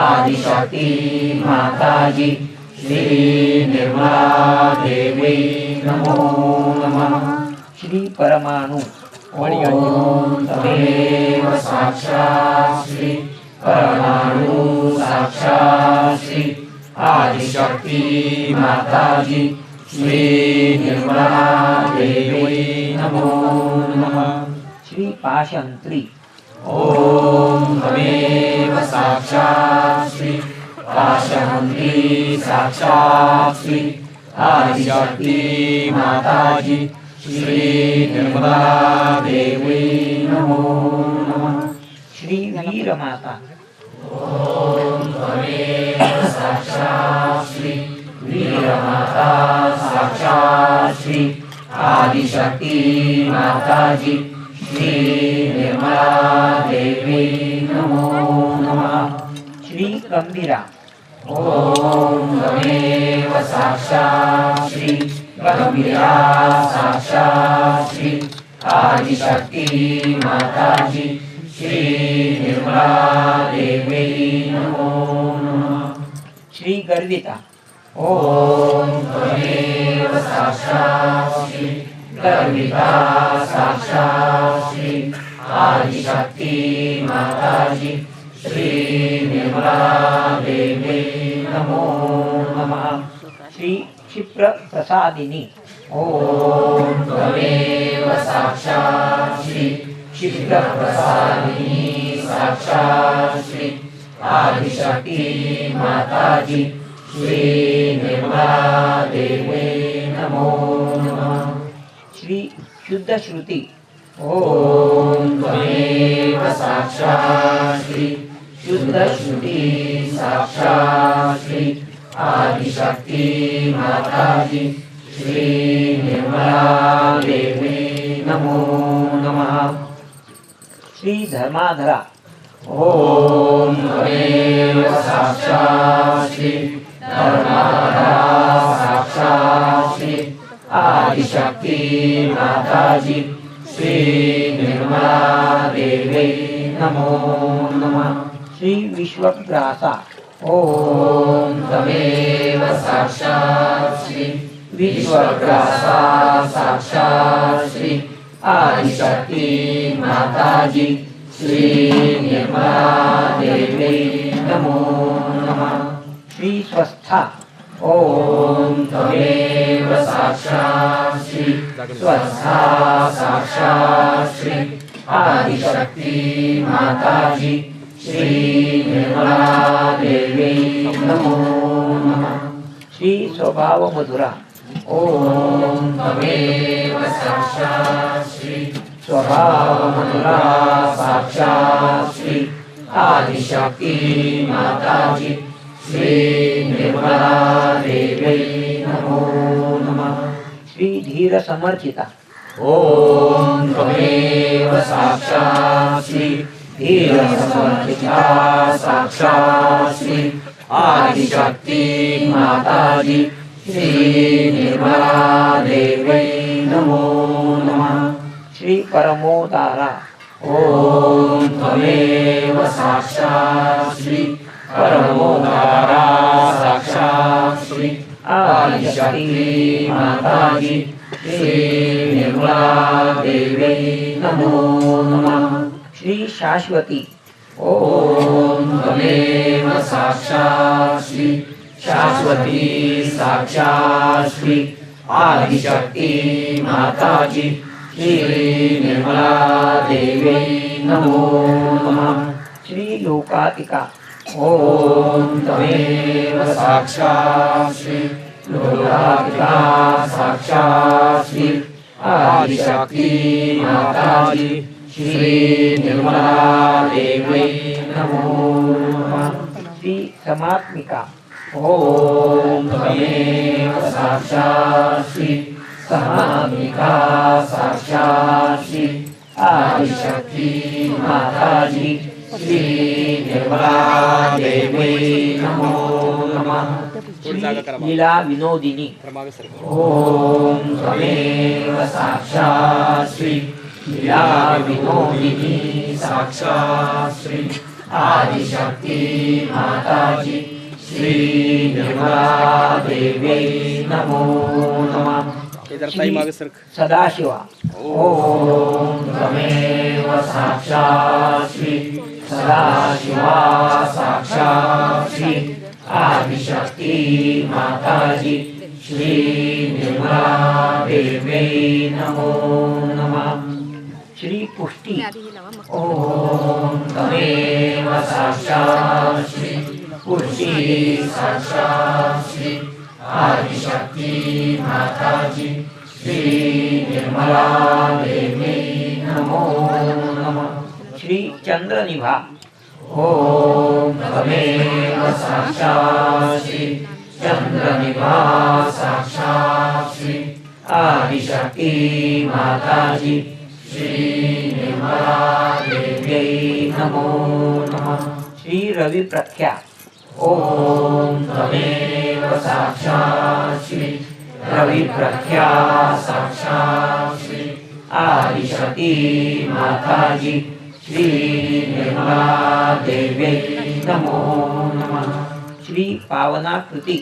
आदिशक्ति माताजी श्री निर्मला देवी नमो नमः। श्री परमाणु ओम त्वमेव साक्षात् श्री परमाणु साक्षात् श्री आदिशक्ति माताजी श्री निर्मला देवी नमो नमः। श्री पाशंत्री ओम त्वमेव साक्षात् श्री पाशंत्री साक्षात् श्री आदिशक्ति माताजी श्री निर्मला देवी नमो नमः। श्री वीर माता ओम त्वमेव साक्षात् श्री वीर माता साक्षात् श्री आदिशक्ति माताजी श्री निर्मला देवी नमो नमः। श्री गंभीरा ओम त्वमेव साक्षात् श्री गंभीरा साक्षात् श्री आदिशक्ति माताजी श्री निर्मला देवी नमो नमः। श्री गर्विता ओम त्वमेव साक्षात् श्री गर्विता साक्षात् श्री आदिशक्ति माताजी श्री निर्मला देवी नमो नमः। श्री क्षिप्र प्रसादिनी ओम त्वमेव साक्षात् श्री क्षिप्र प्रसादिनी साक्षात् श्री आदिशक्ति माताजी श्री निर्मला देवी नमो नमः। श्री शुद्ध श्रुति ओम त्वमेव साक्षात् श्री शुद्ध श्रुति साक्षात् श्री आदिशक्ति माताजी श्री निर्मला देवी नमो नमः। श्री धर्माधरा ओम त्वमेव साक्षात् श्री धर्माधरा साक्षात् श्री आदिशक्ति माताजी श्री निर्मला देवी नमो नमः। श्री विश्वग्रासा ओम त्वमेव साक्षात् श्री विश्वग्रासा साक्षात् श्री आदिशक्ति माताजी श्री निर्मला देवी नमो नमः। श्री स्वस्था ओम तमेव साक्षात् श्री स्वस्था साक्षात् श्री आदिशक्ति माताजी श्री निर्मला देवी नमो नमः। श्री स्वभाव मधुरा ओम तमेव साक्षात् श्री स्वभाव मधुरा साक्षात् श्री आदिशक्ति माताजी श्री निर्मला देवी नमो नमः। श्री धीर समर्चिता ओम त्वमेव साक्षात् श्री धीर समर्चिता साक्षात् श्री आदिशक्ति माताजी श्री निर्मला देवी नमो नमः। श्री परमोदारा ओम त्वमेव साक्षात् श्री परमोदारा साक्षात् श्री आदिशक्ति माताजी श्री निर्मला देवी नमो नमः। श्री शाश्वती ओम त्वमेव साक्षात् श्री शाश्वती साक्षात् श्री आदिशक्ति माताजी श्री निर्मला देवी नमो नमः। श्री लोकातिका ओम त्वमेव साक्षात् श्री लोकातिका साक्षात् श्री आदिशक्ति माताजी श्री निर्मला देवी नमो नमः। श्री समात्मिका ओम त्वमेव साक्षात् श्री समात्मिका साक्षात् श्री आदिशक्ति माताजी श्री निर्मला देवी नमो नमः। श्री लीला विनोदिनी ओम त्वमेव साक्षात् श्री लीला विनोदिनी साक्षात् श्री आदिशक्ति माताजी श्री निर्मला देवी नमो नमः। सदाशिवा ओम त्वमेव साक्षात् श्री सदाशिवा साक्षात् श्री आदिशक्ति माताजी श्री निर्मला देवी नमो नमः। श्री पुष्टि ओम त्वमेव साक्षात् श्री पुष्टि साक्षात् श्री आदिशक्ति माताजी श्री निर्मला देवी नमो नमः। श्री चंद्रनिभा ओम त्वमेव साक्षात् श्री चंद्रनिभा साक्षात् श्री आदिशक्ति माताजी श्री निर्मला देवी नमो नमः। श्री रवि प्रख्या ओम त्वमेव साक्षात् श्री रवि प्रख्या साक्षात् श्री आदिशक्ति माताजी श्री निर्मला देवी नमो नमः। श्री पावनाकृति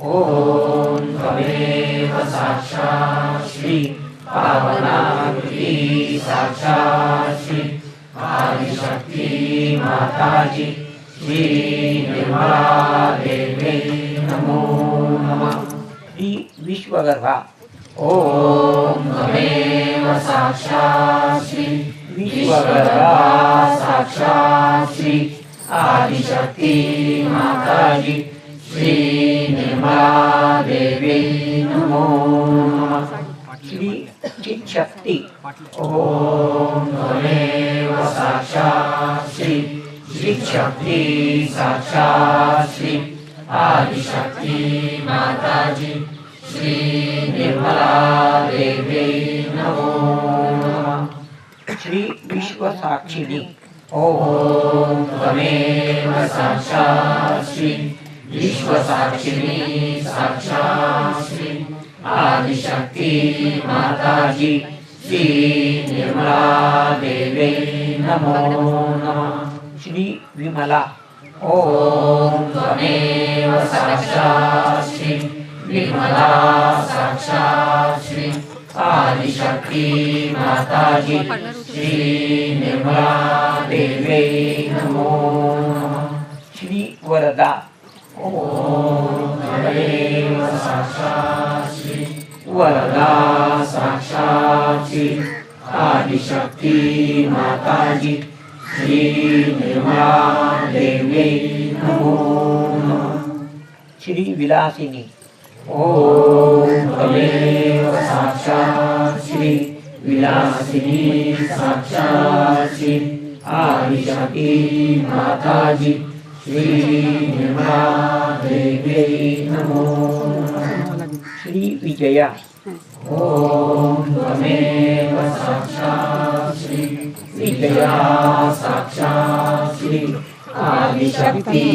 ओम त्वमेव साक्षात् श्री पावनाकृति साक्षात् श्री आदिशक्ति माताजी श्री निर्मला देवी नमो नमः। श्री विश्वगर्भा ओम त्वमेव साक्षात् श्री विश्वगर्भा साक्षात् श्री आदिशक्ति माताजी श्री निर्मला देवी नमो नमः। श्री चित्शक्ति ओम त्वमेव साक्षात् श्री चित्शक्ति साक्षात् श्री आदिशक्ति माताजी श्री निर्मला देवी नमो नमः। श्री विश्वसाक्षिणी ओम त्वमेव साक्षात् श्री विश्वसाक्षिणी साक्षात् श्री आदिशक्ति माताजी श्री निर्मला देवी नमो नमः। श्री विमला ओम त्वमेव साक्षात् श्री विमला साक्षात् श्री आदिशक्ति माताजी श्री निर्मला देवी नमो नमः। श्री वरदा वरदा साक्षात श्री आदिशक्ति माताजी श्री निर्मला देवी नमो नमः। श्री विलासिनी ओम तमेव साक्षात श्री विलासिनी साक्षात श्री आदिशक्ति माताजी श्री निर्मला देवी नमो नमः। श्री विजया ओम तमेव साक्षात श्री विजया साक्षात श्री आदिशक्ति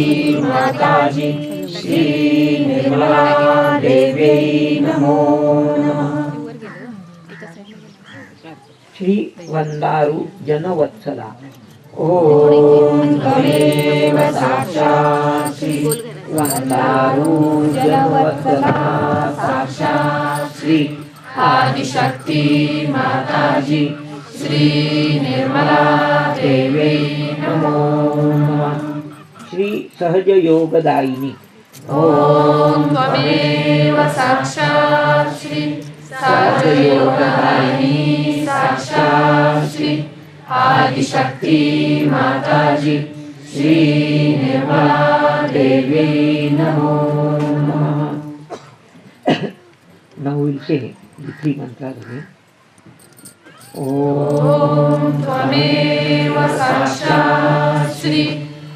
माताजी श्री निर्मला देवी नमो नमः। श्री वंदारू जनवत्सला ओम तमेव साक्षात श्री वंदारू जनवत्सला साक्षात श्री आदिशक्ति माताजी श्री निर्मला देवी नमो नमः। श्री सहज योगदायिनी ओम त्वमेव साक्षात श्री सहज योगदायिनी साक्षात श्री आदिशक्ति माताजी श्री निर्मला देवी नमो नमः। Now we'll say the three mantras again. ओम त्वमेव साक्षात श्री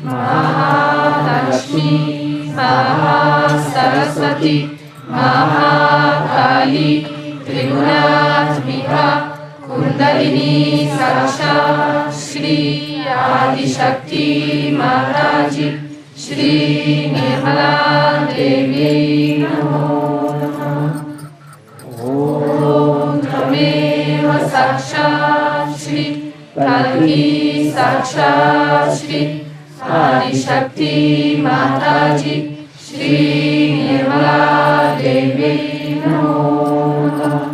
महालक्ष्मी महासरस्वती महाकाली त्रिगुणात्मिका कुंडलिनी साक्षात श्री आदिशक्ति माताजी श्री निर्मला देवी नमो नमः। ओम त्वमेव साक्षात श्री कल्की साक्षात श्री आदिशक्ति माताजी श्री निर्मला देवी नमो नमः।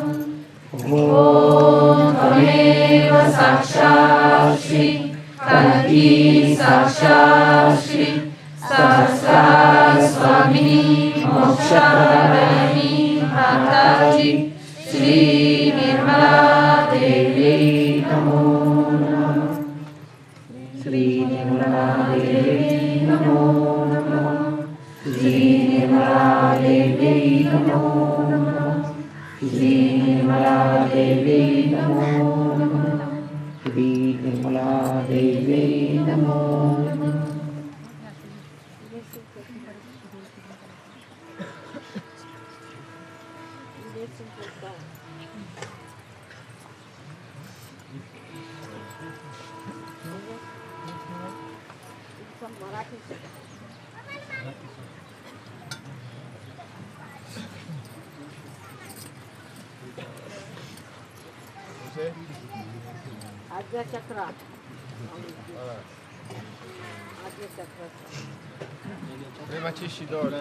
ओम त्वमेव साक्षात श्री कल्की साक्षात श्री सहस्रार स्वामिनी मोक्षप्रदायिनी माताजी श्री निर्मला देवी नमो नमः। श्री निर्मला देवी नमो नमः। श्री निर्मला देवी नमो नमः। श्री निर्मला देवी नमो नमः। श्री निर्मला देवी नमो नमः। आद्य चक्र आद्य चक्र प्रेमाची शिदोड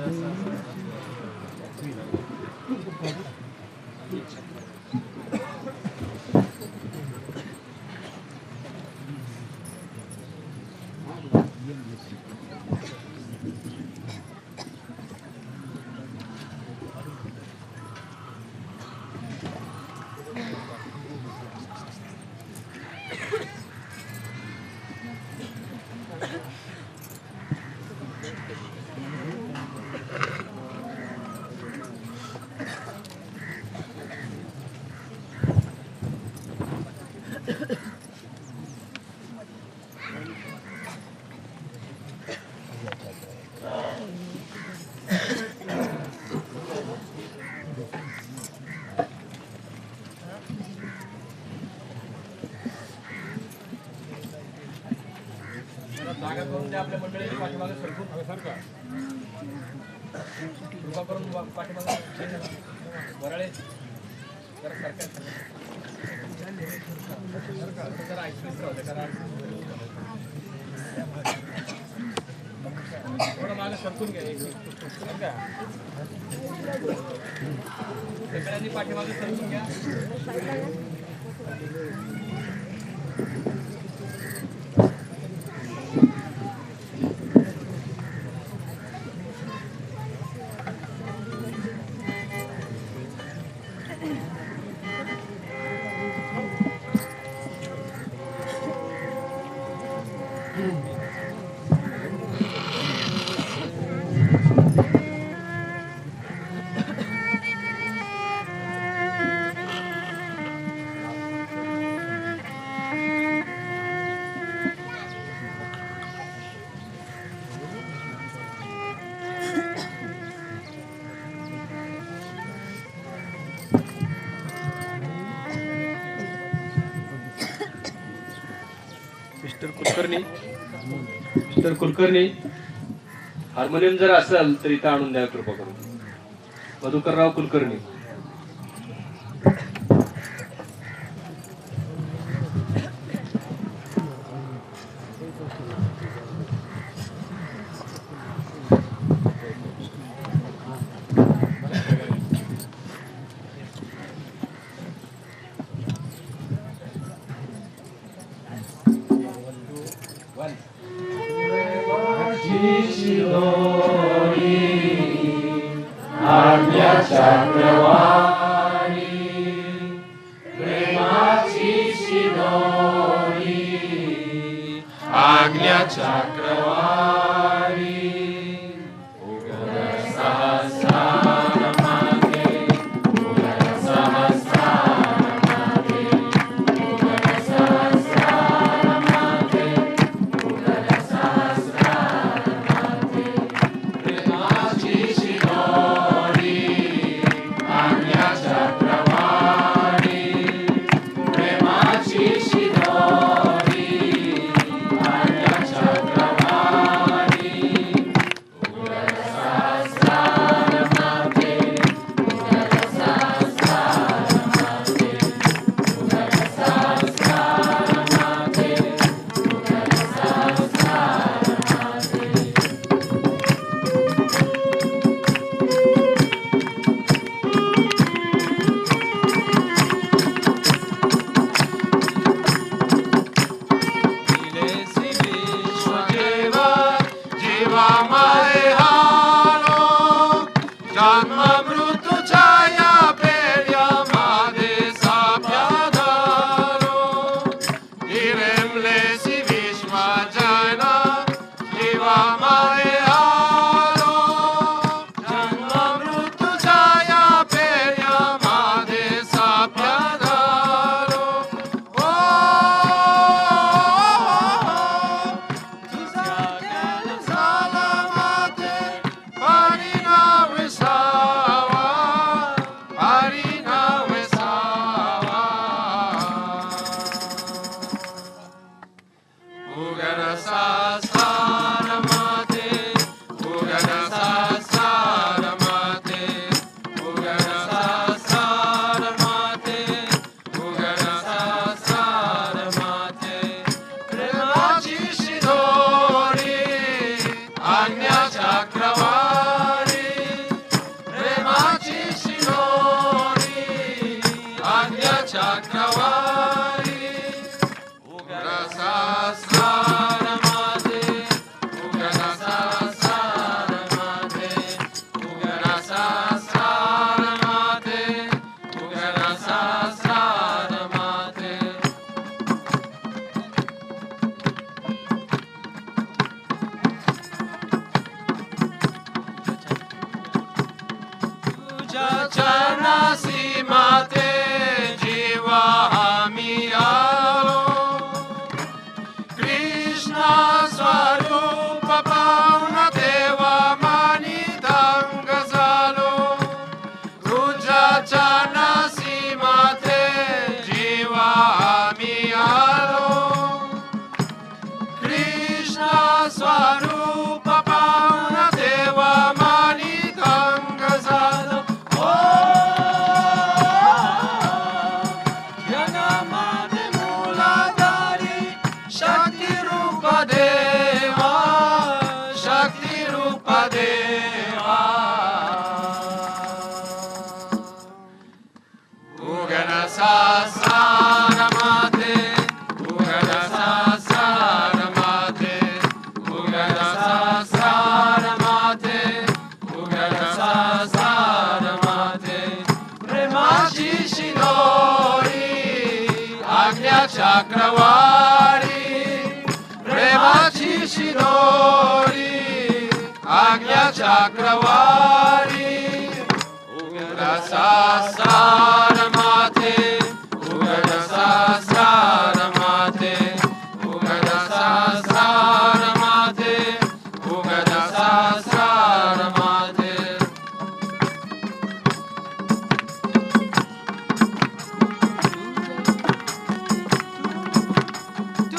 जागा करून ते आपल्या मंडळीच्या पाठीमागे सरकून सरका कृपा करून पाठीमागे वराळे जरा सरका जरा ऐकून राहते कारण थोडं मागे सरकून घ्या सरका सगळ्यांनी पाठीमागे सरकून घ्या मिस्टर कुलकर्णी हार्मोनियम जर असेल तर इथं आणून द्या कृपा करून. मधुकरराव कुलकर्णी.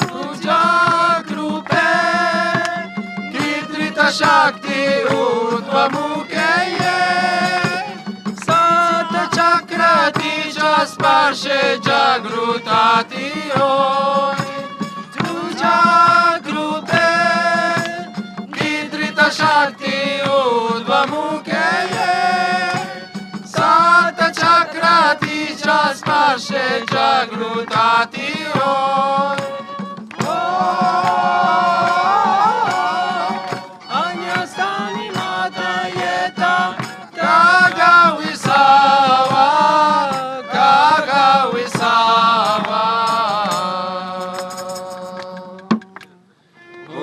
तुझ्या शक्ति ऊर्ध्वमुखे ये सात चक्र तीज स्पर्शे जागृताति होय तू जागृते निद्रित शक्ति ऊर्ध्वमुखे ये सात चक्र तीज स्पर्शे जागृताति होय अन्यस्थानि मातयेता Gagawisawa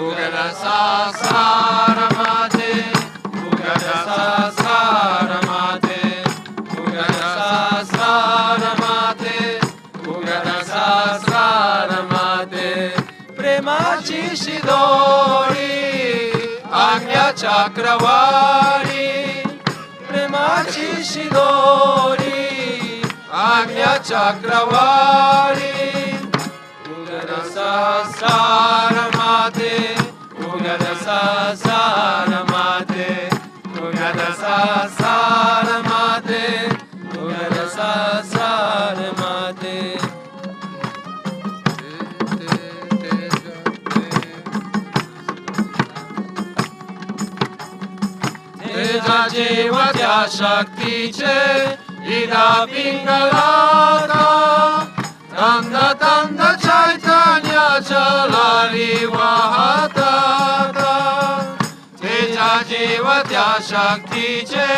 Ugada sasaramate Ugada sasaramate Ugada sasaramate Ugada sasaramate Premachi Shidori Agnya Chakravari Premachi Shidori Agnya Chakravari Ugada sasaramate Ugada sasaramate Ugada sasaramate Ugada sasaramate Teja Jevatya Shakti Che Ida Pingalata Tanda Tanda Chaitanya Chalari Vahatata Teja Jevatya Shakti Che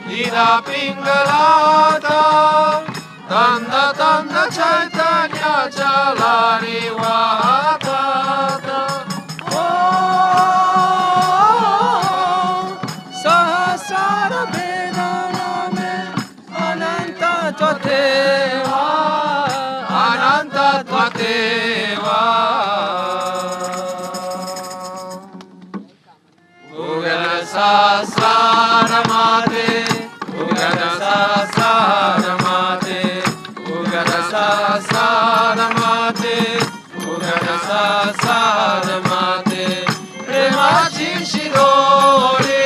Ida Pingalata Tanda Tanda Chaitanya Chalari Vahatata Sahasrara Vedana me Ananta Tvateva Ananta Tvateva Ugada Sasaramate Ugada Sasaramate Ugada Sasaramate Ugada Sasaramate Premachi Shidori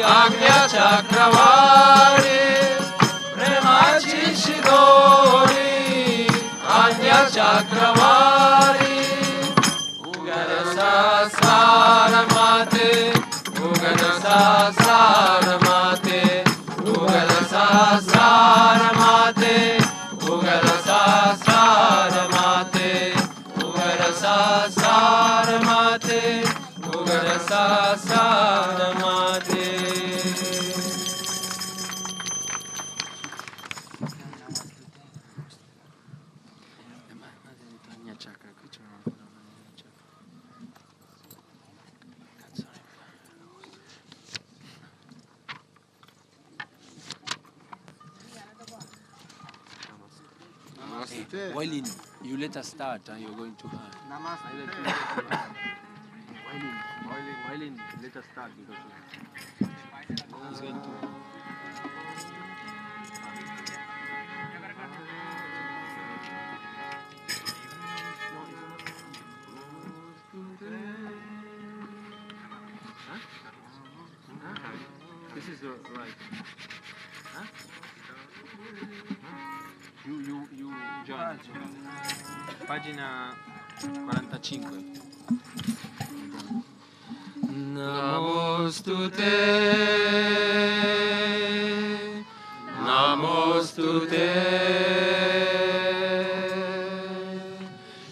Agnya Chakravari Premachi Shidori Agnya Chakravari Ugada Sasaramate Ugada Sasaramate Ugada Sasaramate Ugada Sasaramate Ugada Sasaramate Ugada Sasaramate Wailin, you let us start and you're going to her. Violin, let us start because He's going to. this is right. Huh? You join. Pagina 45. Namostute, Namostute,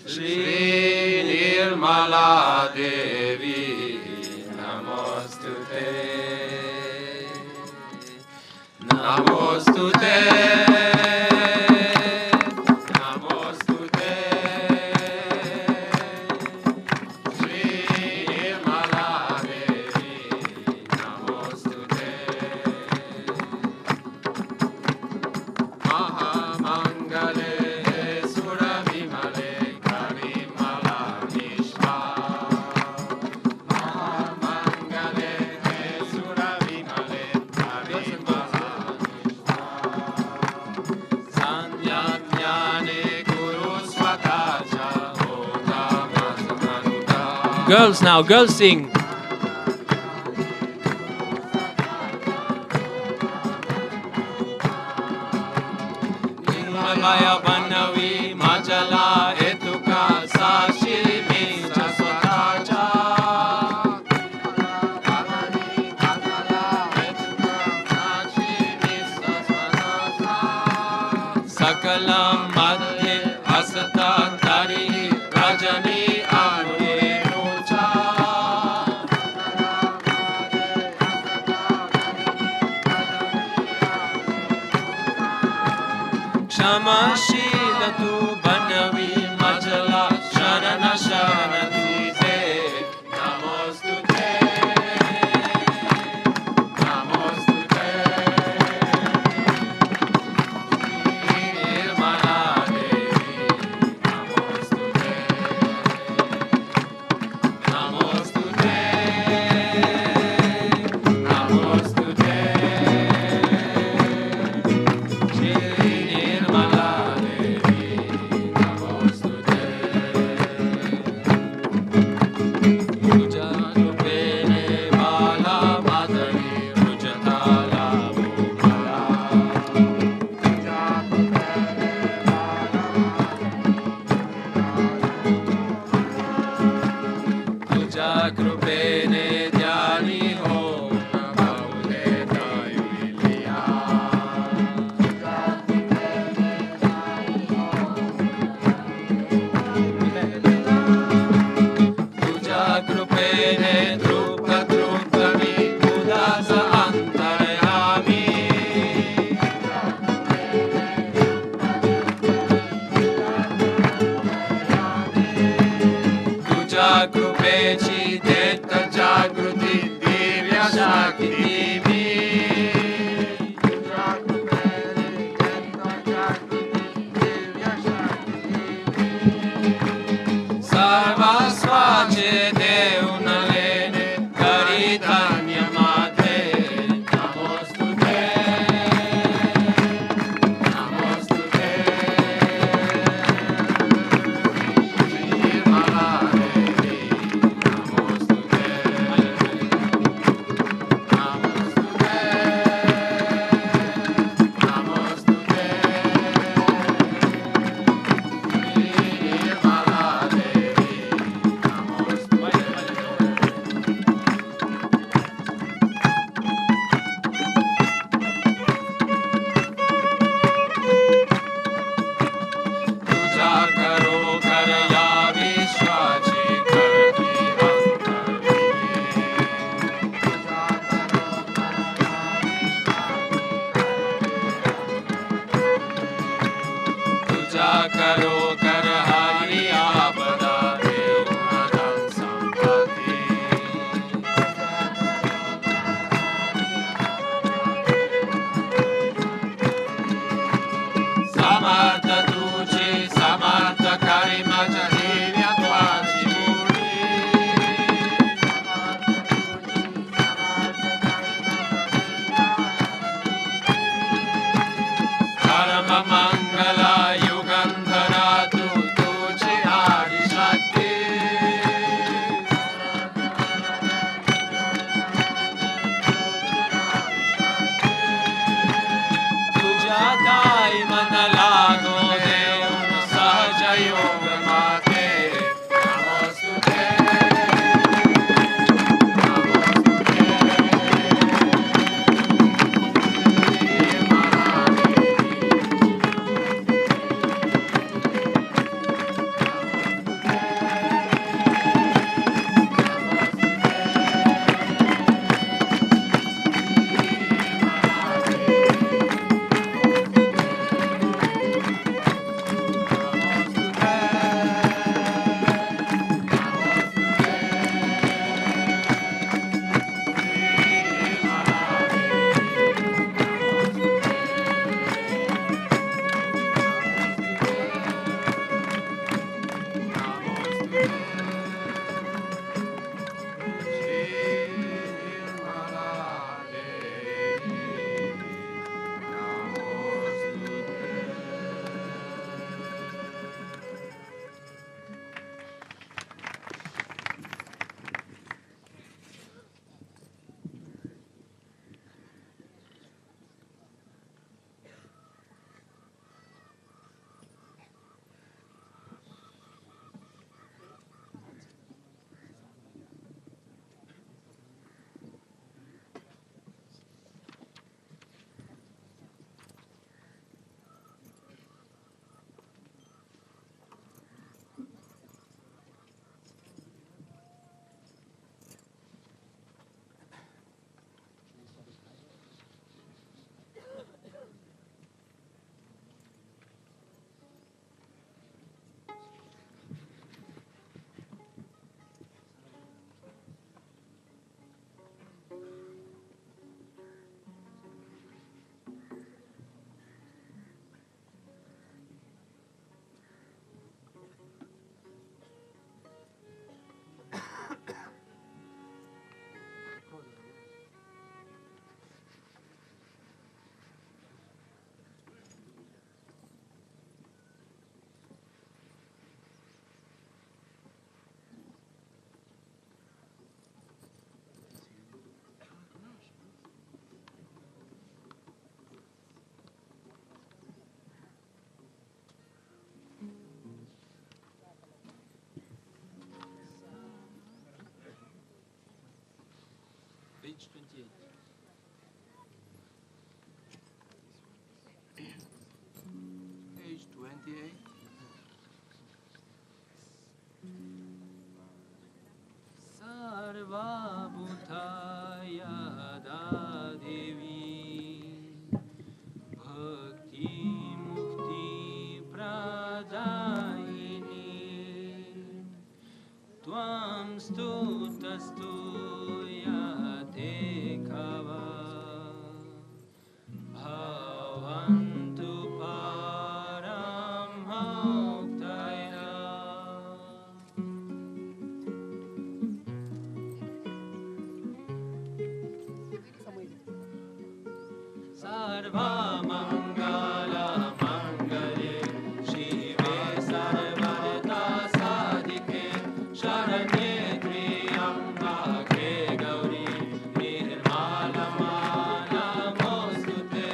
Shri Nirmala Devi, Namostute, Namostute. Girls now, girls sing. कृपेची देत जागृती दिव्य शक्ती देवी सर्वस्वाचे देऊन लेणे करी धन्य माते नमोस्तुते नमोस्तुते निर्मला देवी नमोस्तुते नमोस्तुते नमोस्तुते निर्मला देवी नमोस्तुते तुझा करो कर या विश्वाची करती अंतर्विधी तुझा करो कर या विश्वाची तुझा करो कर हरी आपदा देव धन संपत्ती समर्थ तुझी समर्थ करी मज दिव्यत्वाची मूर्ती धर्म मंगल युगंधरा तू तुझी आदिशक्ती तुझ्या दाई मन लागो देऊन सहज योग माते नमोस्तुते नमोस्तुते Nirmala Devi Page 28. Page 28. Sarvabhutayada Devi Bhakti Mukti Pradayini Tvam स्तुतस्तूया देखावा भवन्तु परममुक्तया सर्वमङ्गलमङ्गले शिवे सर्वदा साधिके शरण्ये त्र्यम्बके गौरी निर्मलमा नमोऽस्तुते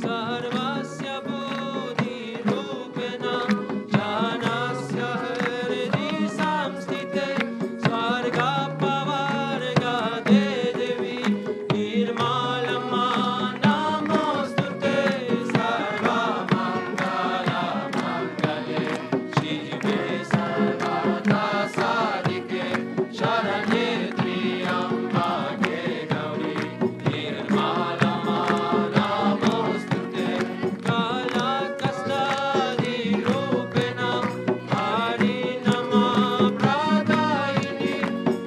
सर्वस्य बुद्धिरूपेण जनस्य हृदि संस्थिते स्वर्गपवर्गदे देवी निर्मलमा नमोऽस्तुते सर्वमङ्गलमङ्गले शिवे सर्वदा साधिके शरण्ये त्र्यम्बके गौरी निर्मलमा नमोऽस्तुते कालकस्तादिरूपेण हरिनामा प्रदायिनि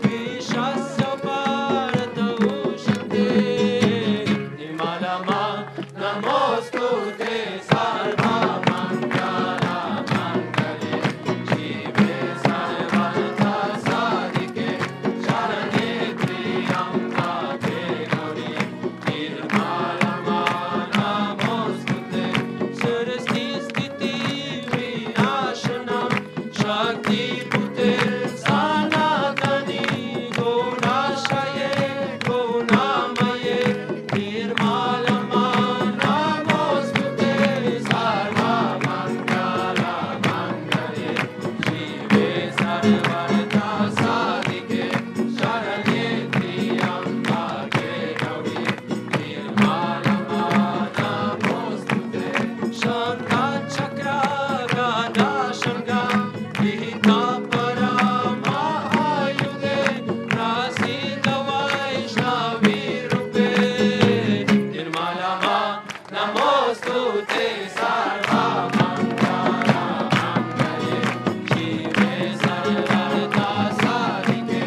विश्वस्य भारतभूषिते निर्मलमा नमोऽस्तुते सर्वमङ्गलमङ्गले शिवे सर्वदा साधिके शरण्ये त्र्यम्बके गौरी निर्मलमा नमोऽस्तुते सृष्टिस्थितिविनाशना शक्तिभूते सनातनी गुणाश्रये गुणामये निर्मलमा नमोऽस्तुते सर्वमङ्गलमङ्गले शिवे सर्वदा साधिके शरण्ये त्र्यम्बके गौरी निर्मलमा नमोऽस्तुते शङ्खचक्रगदाशङ्गा विहिता परमायुधे प्रसीद वैष्णवीरूपे निर्मलमा नमोऽस्तुते सर्वमङ्गलमङ्गले शिवे सर्वदा साधिके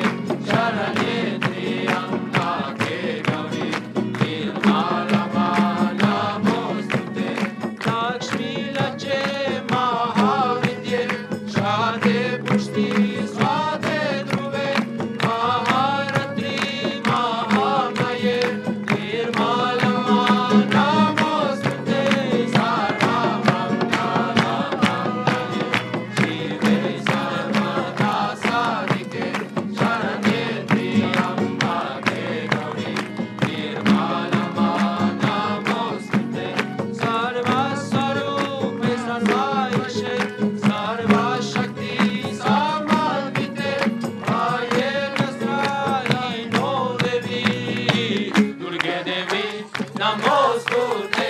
शरण्ये त्र्यम्बके गौरी निर्मलमा नमोऽस्तुते लक्ष्मीलज्जे महाविद्ये शारदे पुष्टि स्वादे ध्रुवे महारत्रि महामये निर्मलमा नमोऽस्तुते सर्वमङ्गलमङ्गले शिवे सर्वदा साधिके शरण्ये त्र्यम्बके गौरी निर्मलमा नमोऽस्तुते सर्वस्वरूपे सर्वायुषे सर्वशक्ति समन्विते आयेन स्त्रायिनो देवी दुर्गे देवी नमोऽस्तुते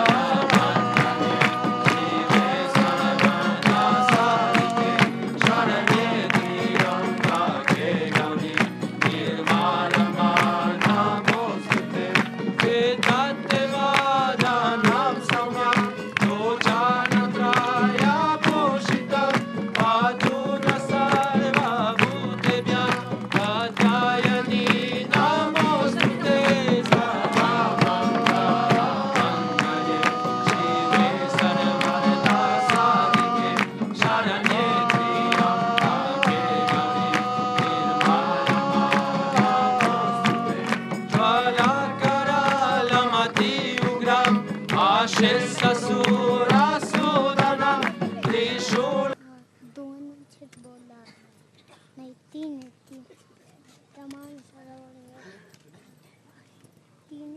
सर्वमङ्गलमङ्गले शिवे सर्वदा साधिके शरण्ये त्र्यम्बके गौरी निर्मलमा नमोऽस्तुते वेदान्तेवादानां सम्यक् लोचानत्रयभूषितं अधुना सर्वभूतेभ्यः कात्यायनी नमोऽस्तुते सर्वमङ्गलमङ्गले शिवे सर्वदा साधिके शरण्ये त्र्यम्बके गौरी निर्मलमा नमोऽस्तुते ज्वालाकरालमति उग्रम् आशिषसुरासुदनं त्रिशूल दोन छेद बोला नाही तीन आहे तीन प्रमाण सरावर तीन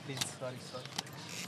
प्लीज सॉरी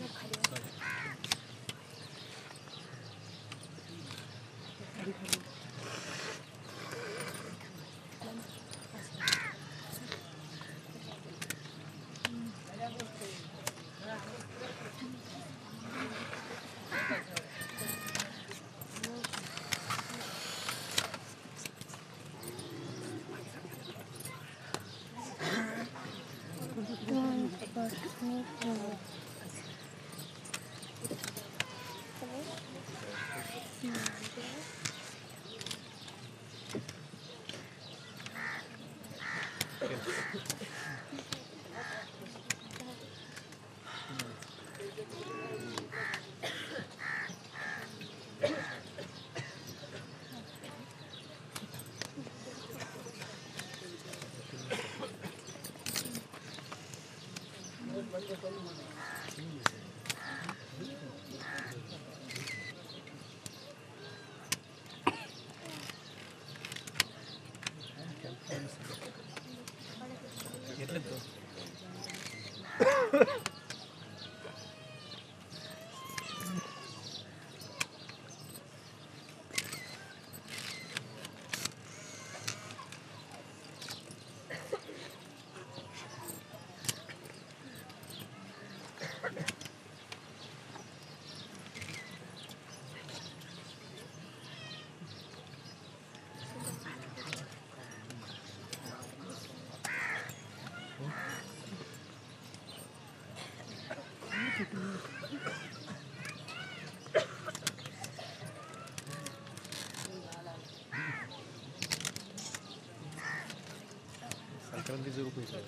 संक्रांतीचं रूप आहे सर.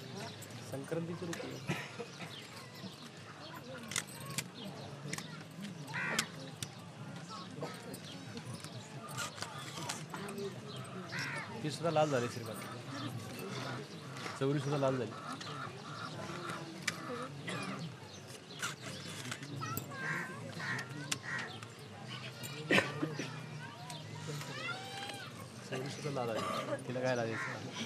संक्रांतीचं रूप आहे. ती सुद्धा लाल झाली श्रीमान. चवरी सुद्धा लाल झाली. चवरी सुद्धा लाल झाली. तिला काय लागायचं.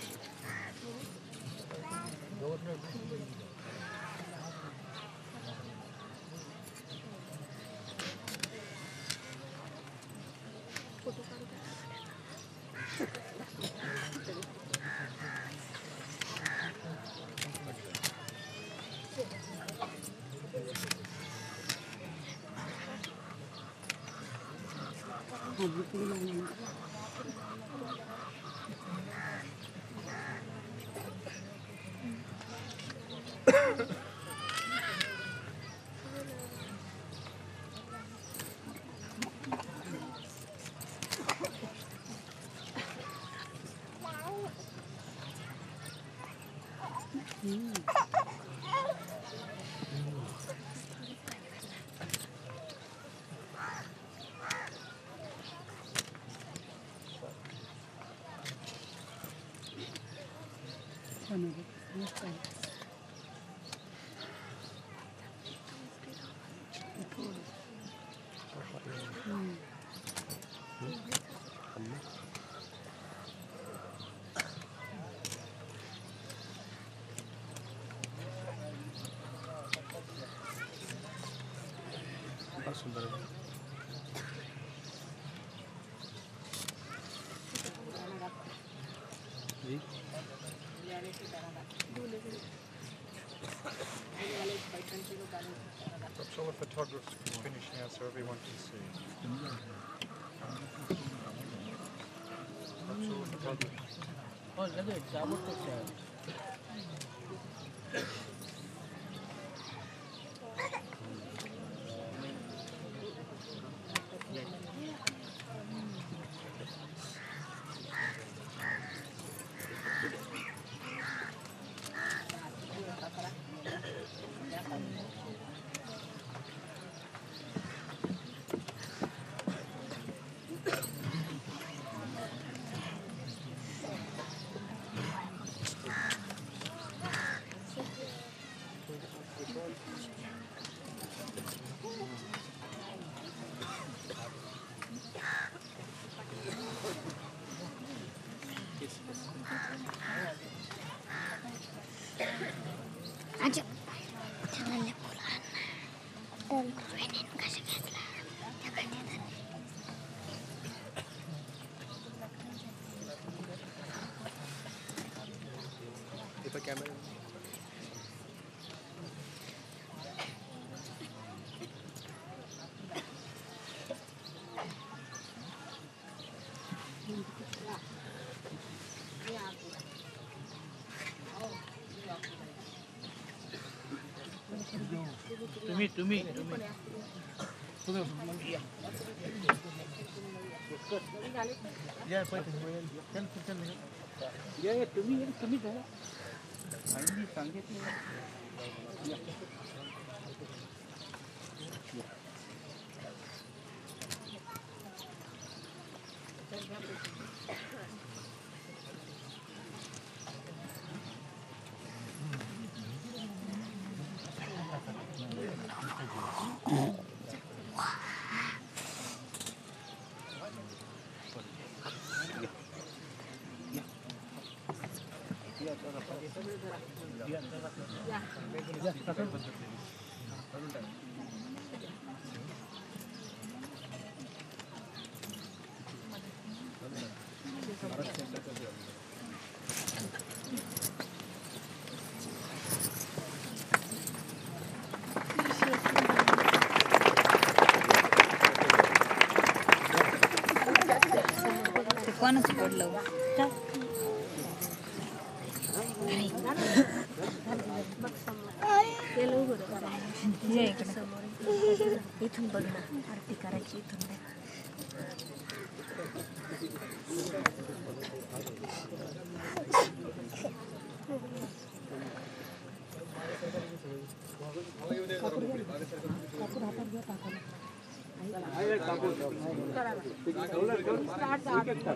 सुंदर आहे. So the photographers can finish now so everyone can see. That's all the photographers. Oh, that's it. That was the Aja. Jangan ya pulang. Bottle ते पण कॅमेरा कोणाच पडलं इथून बघ ना आरती करायची इथून माता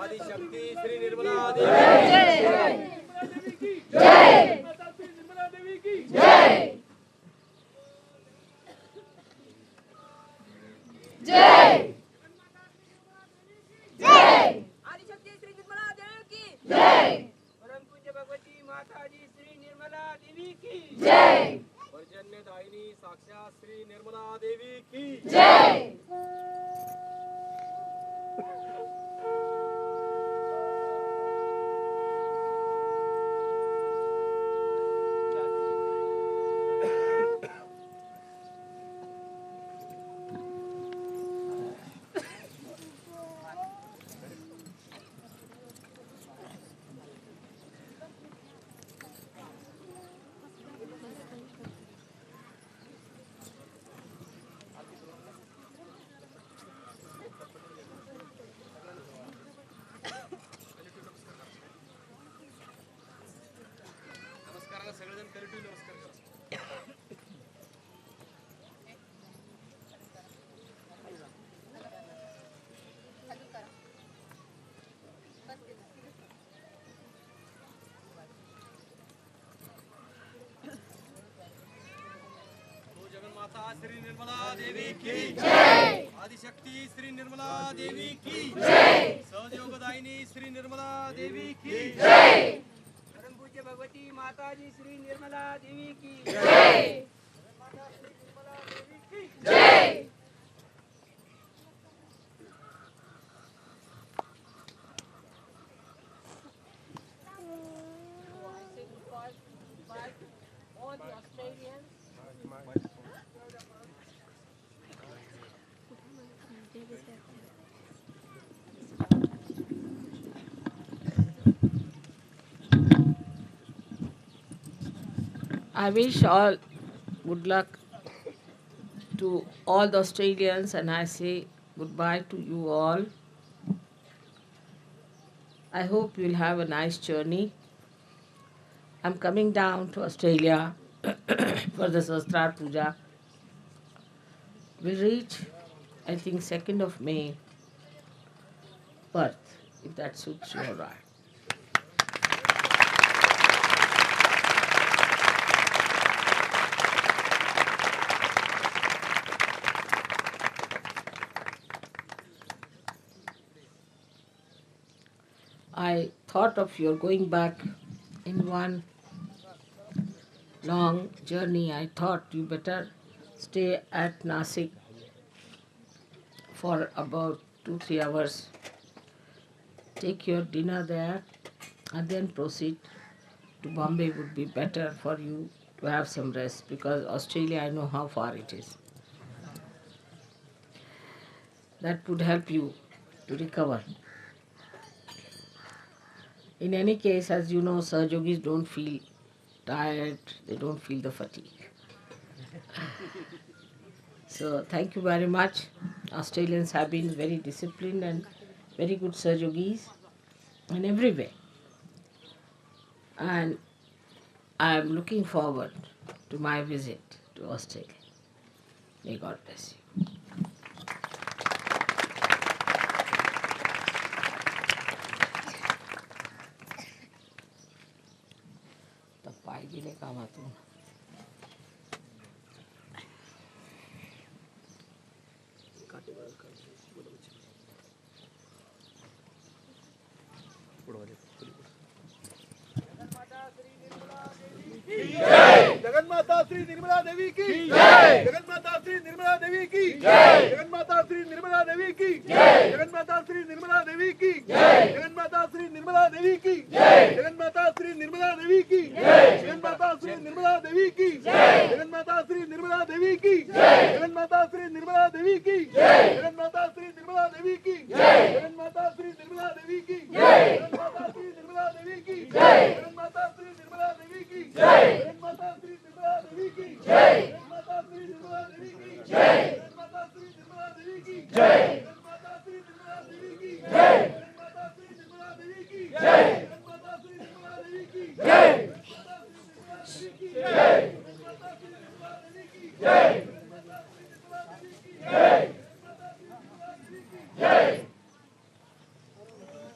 आदिशक्ती श्री निर्मला देवी की जय। माता श्री निर्मला देवी की जय। आदिशक्ती श्री निर्मला देवी की जय। परम पूज्य भगवती माताजी श्री निर्मला देवी की जय। पर्जन्य दायिनी साक्षात श्री निर्मला देवी की जय। नमस्काराला सगळेजण कलेक्टिव्ह नमस्कार करा. तो जगन्माता श्री निर्मला देवी की जय। आदिशक्ती श्री निर्मला देवी की जय। सहयोगदायिनी श्री निर्मला देवी की जय। परम पूज्य भगवती माताजी श्री निर्मला देवी की जय। माता श्री निर्मला देवी की जय। All the Australians. I wish all good luck to all the Australians, and I say goodbye to you all. I hope you'll have a nice journey. I'm coming down to Australia for the Sastrar Puja. We'll reach, I think, 2nd of May, Perth, if that suits you all right. I thought of your going back in one long journey. I thought you better stay at Nasik for about 2-3 hours. Take your dinner there and then proceed to Bombay would be better for you to have some rest, because Australia, I know how far it is. That would help you to recover. In any case, as you know, Sahajogis don't feel tired, they don't feel the fatigue. So thank you very much. Australians have been very disciplined and very good Sahajogis in every way. And I am looking forward to my visit to Australia. May God bless you. पाय गेले कामातून. जगन्माता श्री निर्मला देवी की जय। जगन्माता श्री निर्मला देवी की जय। जगन्माता श्री निर्मला देवी की जगन माता श्री निर्मला देवी की जगन माता श्री निर्मला देवी की जगन माता श्री निर्मला देवी की जगन माता श्री निर्मला देवी की जगन माता श्री निर्मला देवी की जगन माता श्री निर्मला देवी की जगन माता श्री निर्मला देवी की जगन माता श्री निर्मला देवी की जगन माता श्री निर्मला देवी की जगन माता श्री निर्मला देवी की जगन माता श्री निर्मला देवी की जगन माता श्री निर्मला देवी की जगन माता श्री निर्मला देवी की जगन माता श्री निर्मला देवी की जगन माता श्री निर्मला देवी की जगन माता श्री निर्मला देवी की जय माता श्री निर्मला देवी की जय माता श्री निर्मला देवी की जय माता श्री निर्मला देवी की जय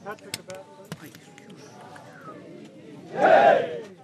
Patrick about जय